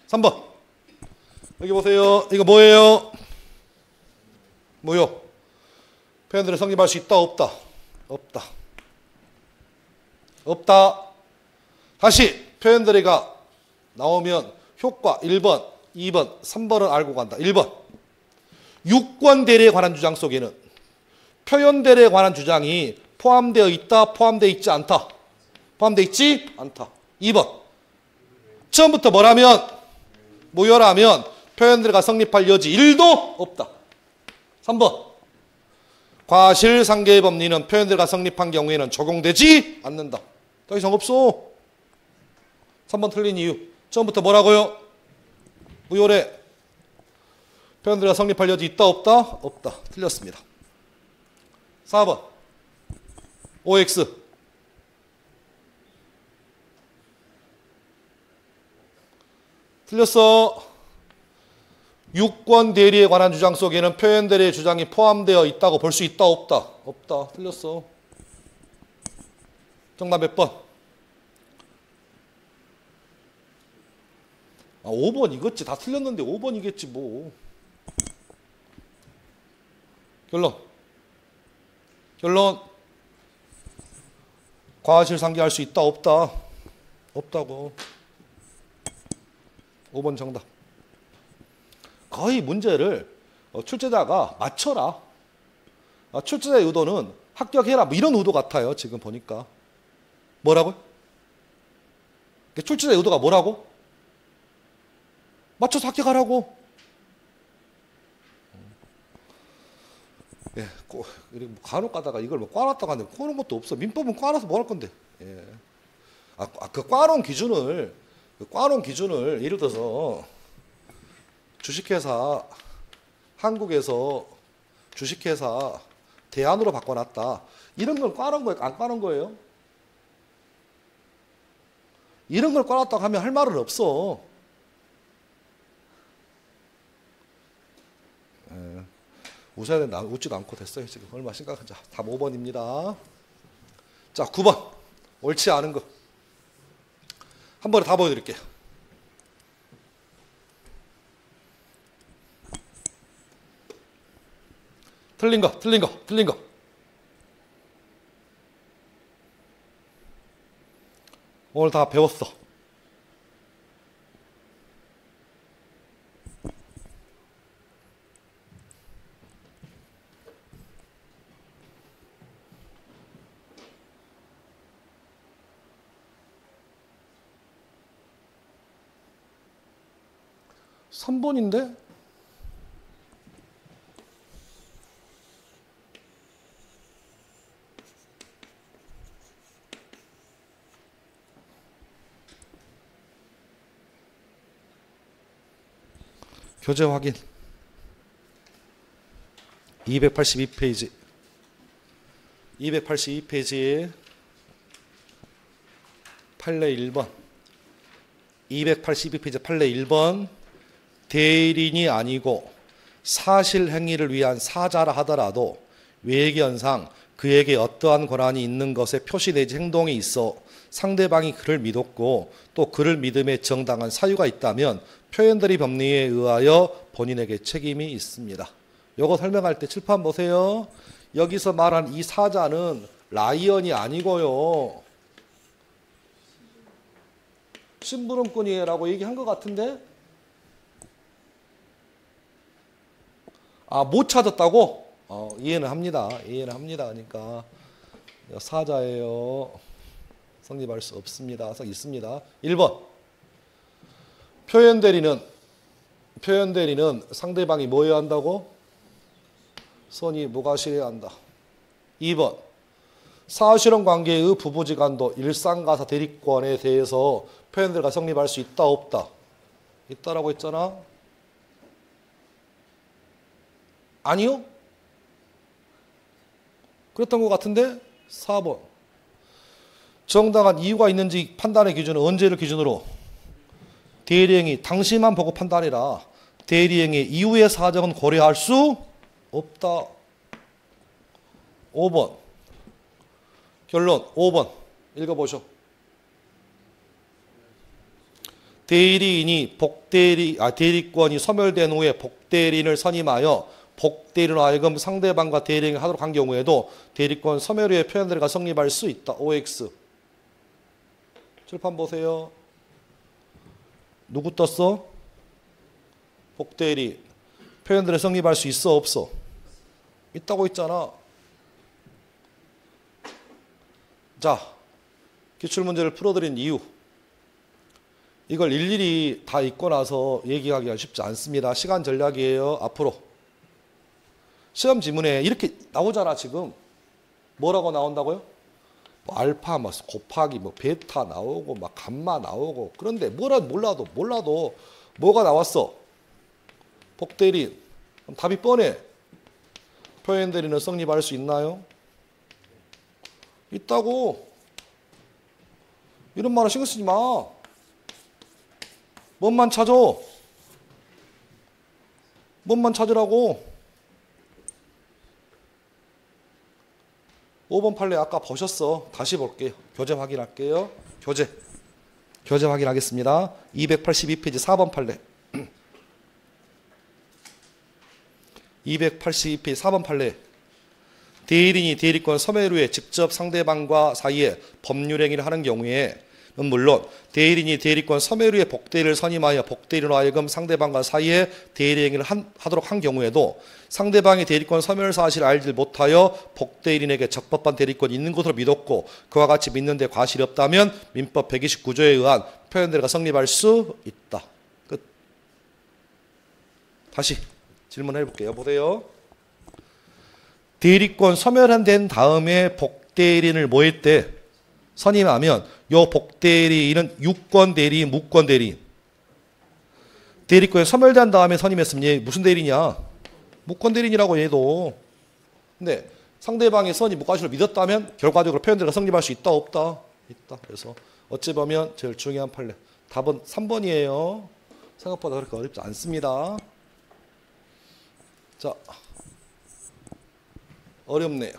3번 여기 보세요. 이거 뭐예요? 뭐요? 표현들을 성립할 수 있다 없다? 없다. 없다. 다시 표현들이가 나오면 효과 1번, 2번, 3번은 알고 간다. 1번 유권 대리에 관한 주장 속에는 표현 대리에 관한 주장이 포함되어 있다, 포함되어 있지 않다? 포함되어 있지 않다. 2번 처음부터 뭐라면 무효라면 표현 대리가 성립할 여지 1도 없다. 3번 과실상계의 법리는 표현 대리가 성립한 경우에는 적용되지 않는다. 더 이상 없어. 3번 틀린 이유 처음부터 뭐라고요? 무효래. 표현들이 성립할 여지 있다 없다? 없다. 틀렸습니다. 4번 OX 틀렸어. 유권 대리에 관한 주장 속에는 표현 대리의 주장이 포함되어 있다고 볼 수 있다 없다? 없다. 틀렸어. 정답 몇 번? 5번 이겠지. 다 틀렸는데 5번이겠지 뭐. 결론. 과실상계할 수 있다 없다? 없다고. 5번 정답. 거의 문제를 출제자가 맞춰라. 출제자의 의도는 합격해라 뭐 이런 의도 같아요. 지금 보니까. 뭐라고요? 출제자의 의도가 뭐라고? 맞춰서 합격하라고. 예, 간혹 가다가 이걸 뭐 꽈놨다가 하는데 꼬는 것도 없어. 민법은 꽈놔서 뭐 할 건데. 예. 그 꽈놓은 기준을 예를 들어서 주식회사 한국에서 주식회사 대안으로 바꿔놨다. 이런 걸 꽈놓은 거예요? 안 꽈놓은 거예요? 이런 걸 꽈놨다고 하면 할 말은 없어. 예. 웃어야 된다. 웃지도 않고 됐어요. 지금 얼마 심각한지. 답 5번입니다. 자, 9번. 옳지 않은 거. 한 번에 다 보여드릴게요. 틀린 거. 오늘 다 배웠어. 삼 번인데 교재 확인. 282페이지. 282페이지에 판례 1번. 282페이지 판례 1번. 대리인이 아니고 사실 행위를 위한 사자라 하더라도 외계현상 그에게 어떠한 권한이 있는 것에 표시 내지 행동이 있어 상대방이 그를 믿었고 또 그를 믿음에 정당한 사유가 있다면 표현들이 법리에 의하여 본인에게 책임이 있습니다. 요거 설명할 때 칠판 보세요. 여기서 말한 이 사자는 라이언이 아니고요. 심부름꾼이라고 얘기한 것 같은데? 못 찾았다고? 이해는 합니다. 그러니까 사자예요. 성립할 수 없습니다. 있습니다. 1번. 표현 대리는 상대방이 뭐여야 한다고? 선이 무과실해야 한다. 2번. 사실혼 관계의 부부지간도 일상가사 대리권에 대해서 표현들과 성립할 수 있다 없다? 있다라고 했잖아. 아니요? 그랬던 것 같은데? 4번. 정당한 이유가 있는지 판단의 기준은 언제를 기준으로? 대리행위 당시만 보고 판단해라. 대리행위 이후의 사정은 고려할 수 없다. 5번. 결론 5번. 읽어보쇼. 대리인이 대리권이 소멸된 후에 복대리인을 선임하여 복대리인으로 하여금 상대방과 대리행위를 하도록 한 경우에도 대리권 소멸 후에 표현들과 성립할 수 있다. OX. 칠판 보세요. 누구 떴어? 복대리. 표현들에 성립할 수 있어 없어? 있다고 했잖아. 자, 기출문제를 풀어드린 이유. 이걸 일일이 다 읽고 나서 얘기하기가 쉽지 않습니다. 시간 전략이에요. 앞으로. 시험 지문에 이렇게 나오잖아 지금. 뭐라고 나온다고요? 뭐 알파, 뭐 곱하기, 뭐 베타 나오고, 막 감마 나오고. 그런데 몰라도 뭐가 나왔어? 복대리인. 그럼 답이 뻔해. 표현대리인은 성립할 수 있나요? 있다고. 이런 말은 신경 쓰지 마. 뭔만 찾아. 뭔만 찾으라고. 5번 판례 아까 보셨어. 다시 볼게요. 교재 확인할게요. 교재 확인하겠습니다. 282페이지 4번 판례. 282페이지 4번 판례. 대리인이 대리권 소멸 후에 직접 상대방과 사이에 법률 행위를 하는 경우에는 물론 대리인이 대리권 소멸 후에 복대리를 선임하여 복대리로 하여금 상대방과 사이에 대리 행위를 하도록 한 경우에도 상대방이 대리권 소멸 사실을 알지 못하여 복대리인에게 적법한 대리권이 있는 것으로 믿었고 그와 같이 믿는 데 과실이 없다면 민법 129조에 의한 표현대로가 성립할 수 있다. 끝. 다시 질문해 볼게요. 보세요. 대리권 소멸된 다음에 복대리인을 모일 때 선임하면 요 복대리인은 유권 대리인, 무권 대리인. 대리권이 소멸된 다음에 선임했으면 얘 무슨 대리냐? 무권 대리인이라고 얘도. 근데 상대방의 선이 무과실을 믿었다면 결과적으로 표현대로 성립할 수 있다, 없다? 있다. 그래서 어찌 보면 제일 중요한 판례. 답은 3번이에요. 생각보다 그렇게 어렵지 않습니다. 자, 어렵네요.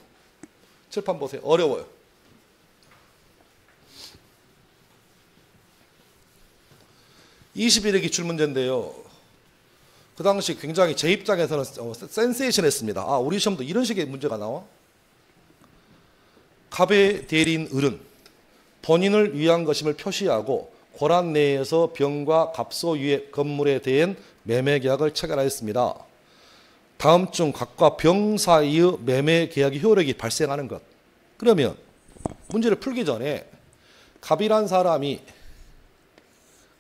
칠판 보세요. 어려워요. (21회) 기출문제인데요. 그 당시 굉장히 제 입장에서는 센세이션했습니다. 아, 우리 시험도 이런 식의 문제가 나와? 갑의 대리인 을은 본인을 위한 것임을 표시하고 고란 내에서 병과 갑소유의 건물에 대한 매매 계약을 체결하였습니다. 다음 중 갑과 병 사이의 매매 계약의 효력이 발생하는 것. 그러면 문제를 풀기 전에 갑이란 사람이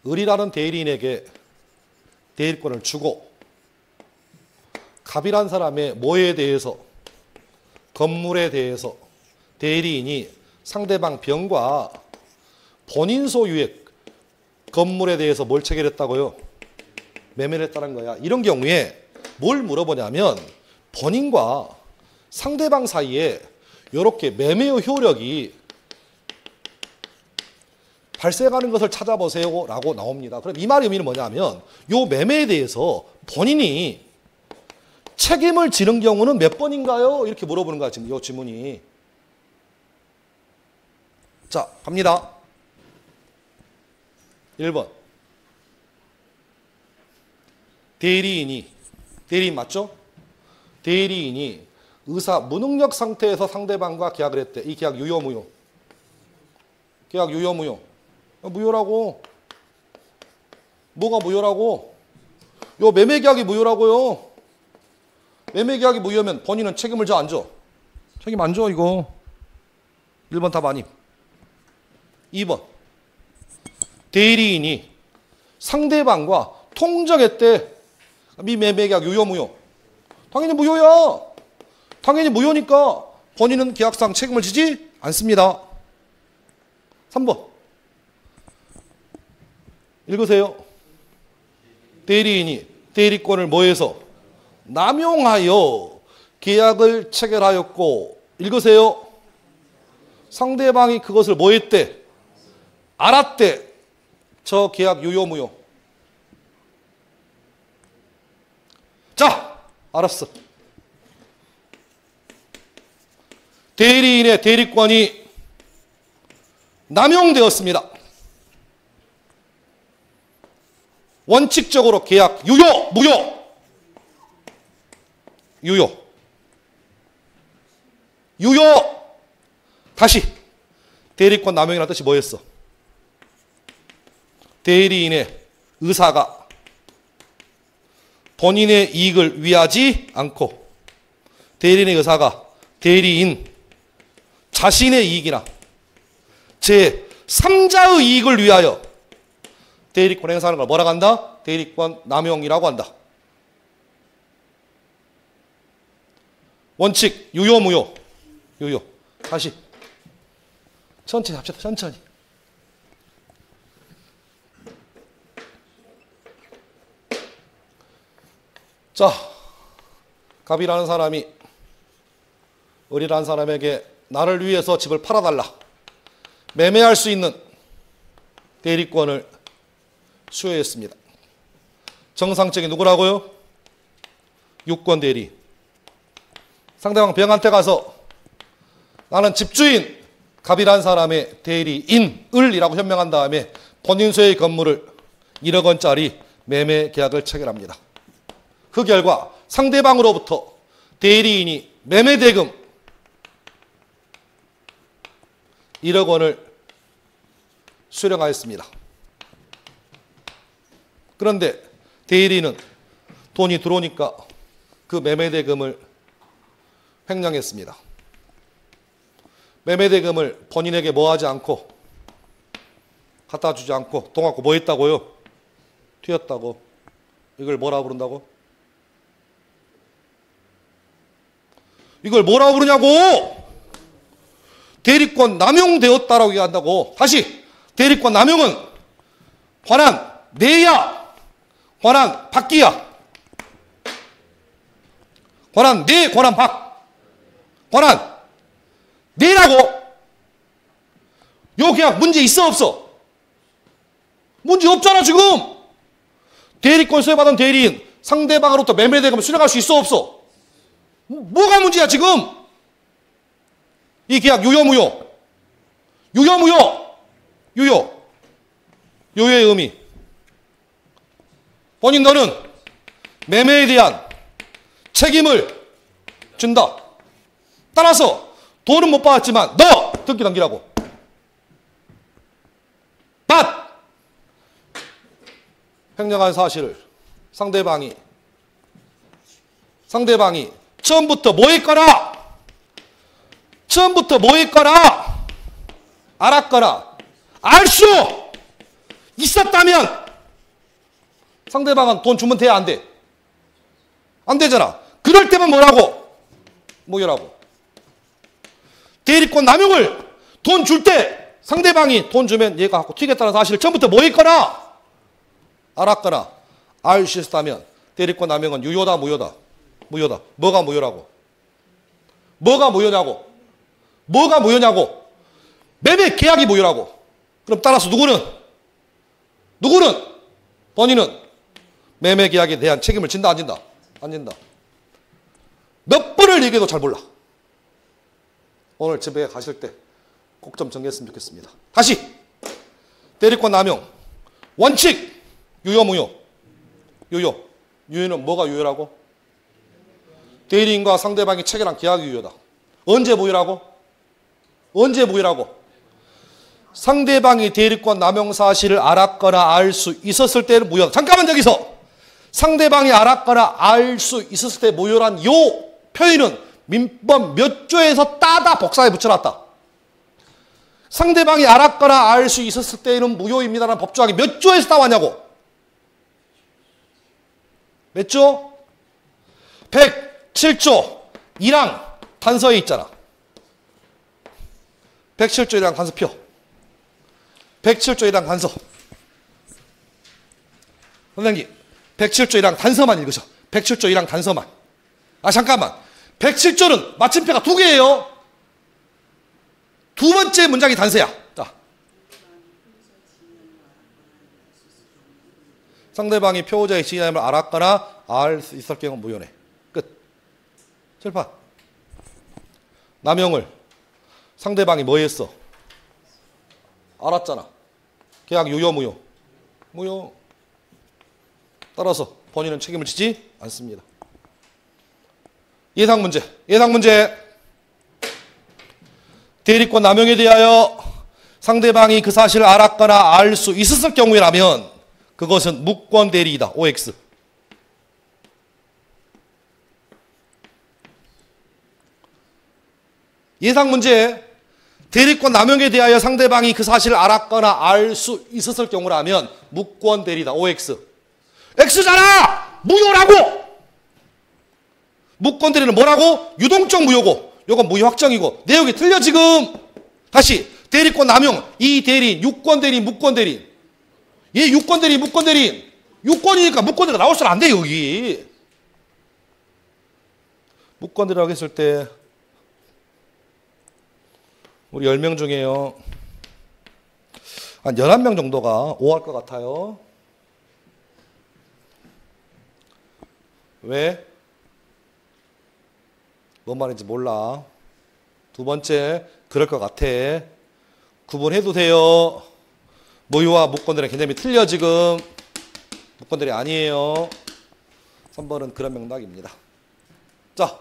을이라는 대리인에게 대리권을 주고 갑이란 사람의 뭐에 대해서 건물에 대해서 대리인이 상대방 병과 본인 소유의 건물에 대해서 뭘 체결했다고요? 매매를 했다는 거야. 이런 경우에 뭘 물어보냐면 본인과 상대방 사이에 이렇게 매매의 효력이 발생하는 것을 찾아보세요 라고 나옵니다. 그럼 이 말의 의미는 뭐냐면 이 매매에 대해서 본인이 책임을 지는 경우는 몇 번인가요? 이렇게 물어보는 거야, 지금 이 지문이. 자, 갑니다. 1번. 대리인 맞죠? 대리인이 의사 무능력 상태에서 상대방과 계약을 했대. 이 계약 유효 무효? 계약 유효 무효? 무효라고. 뭐가 무효라고? 요 매매 계약이 무효라고요. 매매 계약이 무효면 본인은 책임을 져 안 져? 책임 안 져 이거. 1번 답 아님. 2번. 대리인이 상대방과 통정했대. 이 매매 계약 유효 무효? 당연히 무효야. 당연히 무효니까 본인은 계약상 책임을 지지 않습니다. 3번. 읽으세요. 대리인이 대리권을 뭐해서? 남용하여 계약을 체결하였고, 읽으세요. 상대방이 그것을 뭐했대? 알았대. 저 계약 유효 무효? 자, 알았어. 대리인의 대리권이 남용되었습니다. 원칙적으로 계약 유효, 무효? 유효. 유효. 다시. 대리권 남용이라는 뜻이 뭐였어? 대리인의 의사가 본인의 이익을 위하지 않고 대리인의 의사가 대리인 자신의 이익이나 제3자의 이익을 위하여 대리권 행사하는 걸 뭐라고 한다? 대리권 남용이라고 한다. 원칙 유효 무효? 유효. 다시 천천히 합시다. 천천히. 자, 갑이라는 사람이 을이라는 사람에게 나를 위해서 집을 팔아달라. 매매할 수 있는 대리권을 수여했습니다. 정상적인 누구라고요? 유권 대리. 상대방 병한테 가서 나는 집주인 갑이라는 사람의 대리인을이라고 현명한 다음에 본인 소유의 건물을 1억 원짜리 매매 계약을 체결합니다. 그 결과 상대방으로부터 대리인이 매매대금 1억 원을 수령하였습니다. 그런데 대리인은 돈이 들어오니까 그 매매대금을 횡령했습니다. 매매대금을 본인에게 뭐 하지 않고 갖다 주지 않고 돈 갖고 뭐 했다고요? 튀었다고. 이걸 뭐라고 부른다고? 이걸 뭐라고 부르냐고! 대리권 남용되었다라고 얘기한다고. 다시 대리권 남용은 권한 내야, 권한 받기야. 권한 내, 권한 받. 권한 내라고. 요 계약 문제 있어 없어? 문제 없잖아 지금. 대리권 소유받은 대리인 상대방으로부터 매매대금을 수령할 수 있어 없어? 뭐가 문제야 지금? 이 계약 유효무효. 유효무효. 유효. 유효의 의미. 본인 너는 매매에 대한 책임을 준다. 따라서 돈은 못 받았지만 너 등기 넘기라고. 받. 횡령한 사실을 상대방이 처음부터 뭐 했거나 알았거나 알 수 있었다면 상대방은 돈 주면 돼, 안 돼? 안 되잖아. 그럴 때면 뭐라고? 무효라고. 대리권 남용을 돈 줄 때 상대방이 돈 주면 얘가 갖고 튀겠다는 사실을 처음부터 뭐 했거나 알았거나 알 수 있었다면 대리권 남용은 유효다, 무효다? 무효다. 뭐가 무효라고? 뭐가 무효냐고? 뭐가 무효냐고? 매매 계약이 무효라고. 그럼 따라서 누구는 본인은 매매 계약에 대한 책임을 진다, 안 진다? 안 진다. 몇 번을 얘기해도 잘 몰라. 오늘 집에 가실 때 꼭 좀 정리했으면 좋겠습니다. 다시 대리권 남용 원칙 유효, 무효? 유효. 유효는 뭐가 유효라고? 대리인과 상대방이 체결한 계약이 유효다. 언제 무효라고? 언제 무효라고? 상대방이 대리권 남용 사실을 알았거나 알 수 있었을 때는 무효다. 잠깐만 여기서 상대방이 알았거나 알 수 있었을 때 무효란 요 표현은 민법 몇 조에서 따다 복사해 붙여놨다. 상대방이 알았거나 알 수 있었을 때는 무효입니다라는 법조항이 몇 조에서 따왔냐고. 몇 조? 107조 1항 단서에 있잖아. 107조 1항 단서표. 107조 1항 단서. 선생님 107조 1항 단서만 읽으셔. 107조 1항 단서만. 아 잠깐만. 107조는 마침표가 2개예요. 두 번째 문장이 단서야. 자. 상대방이 표호자의 지위함을 알았거나 알 수 있을 경우 무효네. 끝. 철판. 남용을 상대방이 뭐 했어? 알았잖아. 계약 유효, 무효? 무효. 따라서 본인은 책임을 지지 않습니다. 예상 문제. 예상 문제. 대리권 남용에 대하여 상대방이 그 사실을 알았거나 알 수 있었을 경우라면 그것은 무권 대리이다. OX. 예상 문제. 대리권 남용에 대하여 상대방이 그 사실을 알았거나 알 수 있었을 경우라면 무권 대리다. OX. X잖아! 무효라고! 무권 대리는 뭐라고? 유동적 무효고 요건 무효 확정이고 내용이 틀려 지금. 다시 대리권 남용 이 대리인 유권 대리인 무권 대리인 얘 유권 대리인 무권 대리인 유권이니까 무권 대리가 나올 수는 안 돼. 여기 무권 대리라고 했을 때 우리 10명 중에요 한 11명 정도가 O 할 것 같아요. 왜? 뭔 말인지 몰라. 두 번째, 그럴 것 같아. 구분해도 돼요. 무효와 무권들의 개념이 틀려 지금. 무권들이 아니에요. 3번은 그런 맥락입니다. 자,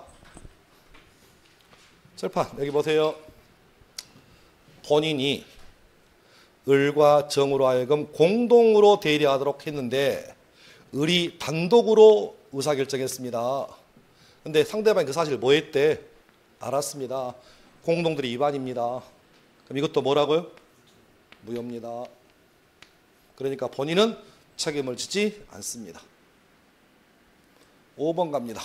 철판 여기 보세요. 본인이 을과 정으로 하여금 공동으로 대리하도록 했는데 을이 단독으로 의사결정했습니다. 근데 상대방이 그 사실을 뭐 했대? 알았습니다. 공동들이 위반입니다. 그럼 이것도 뭐라고요? 무효입니다. 그러니까 본인은 책임을 지지 않습니다. 5번 갑니다.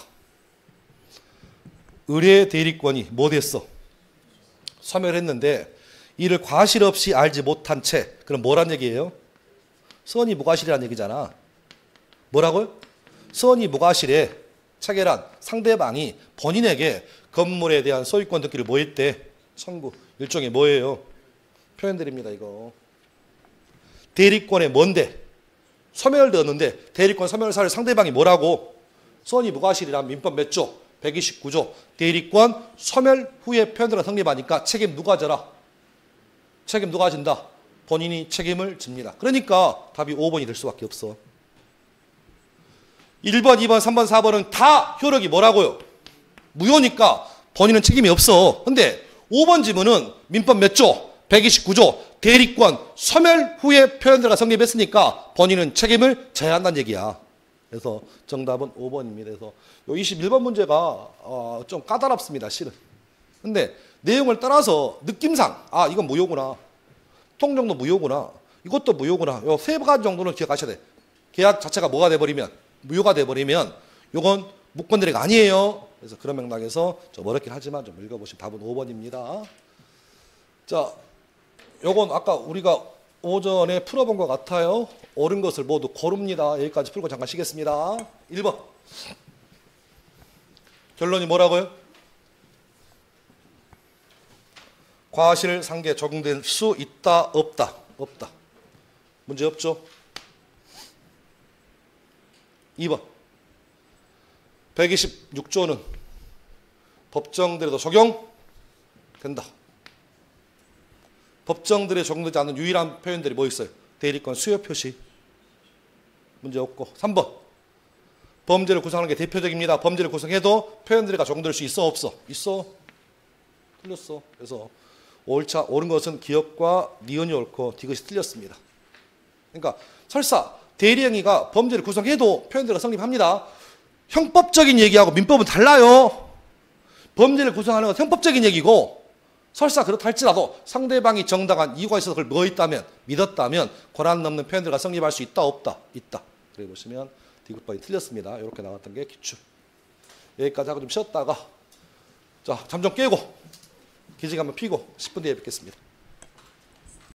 을의 대리권이 뭐 됐어? 소멸했는데 이를 과실 없이 알지 못한 채, 그럼 뭐란 얘기예요? 선의 무과실이란 얘기잖아. 뭐라고요? 선의 무과실에 체결한 상대방이 본인에게 건물에 대한 소유권 등기를 뭐 했대? 청구. 일종의 뭐예요? 표현드립니다, 이거. 대리권에 뭔데? 소멸되었는데 대리권 소멸 사를 상대방이 뭐라고? 선의 무과실이란 민법 몇 조? 129조. 대리권 소멸 후에 표현들어 성립하니까 책임 누가 져라? 책임 누가 진다? 본인이 책임을 집니다. 그러니까 답이 5번이 될 수밖에 없어. 1번, 2번, 3번, 4번은 다 효력이 뭐라고요? 무효니까 본인은 책임이 없어. 근데 5번 지문은 민법 몇 조? 129조. 대리권 소멸 후에 표현들어가 성립했으니까 본인은 책임을 져야 한다는 얘기야. 그래서 정답은 5번입니다. 그래서 요 21번 문제가 좀 까다롭습니다, 실은. 근데 내용을 따라서 느낌상 이건 무효구나. 통정도 무효구나. 이것도 무효구나. 요 세 가지 정도는 기억하셔야 돼. 계약 자체가 뭐가 돼버리면, 무효가 돼버리면 요건 무권대리가 아니에요. 그래서 그런 맥락에서 좀 어렵긴 하지만 좀 읽어보시면 답은 5번입니다. 자, 요건 아까 우리가 오전에 풀어본 것 같아요. 옳은 것을 모두 고릅니다. 여기까지 풀고 잠깐 쉬겠습니다. 1번. 결론이 뭐라고요? 과실 상계 적용될 수 있다, 없다? 없다. 문제 없죠? 2번. 126조는 법정들에도 적용된다. 법정들에 적용되지 않는 유일한 표현들이 뭐 있어요? 대리권 수요 표시. 문제 없고. 3번. 범죄를 구성하는 게 대표적입니다. 범죄를 구성해도 표현들이 적용될 수 있어, 없어? 있어. 틀렸어. 그래서 옳은 것은 기업과 니은이 옳고 디귿이 틀렸습니다. 그러니까 설사 대리행위가 범죄를 구성해도 표현들이 성립합니다. 형법적인 얘기하고 민법은 달라요. 범죄를 구성하는 건 형법적인 얘기고 설사 그렇다 할지라도 상대방이 정당한 이유가 있어서 그걸 믿었다면 권한 넘는 표현들과 성립할 수 있다, 없다? 있다. 그래 보시면 디귿번이 틀렸습니다. 이렇게 나왔던 게 기출. 여기까지 하고 좀 쉬었다가 자, 잠 좀 깨고 기지개 한번 피고 10분 뒤에 뵙겠습니다.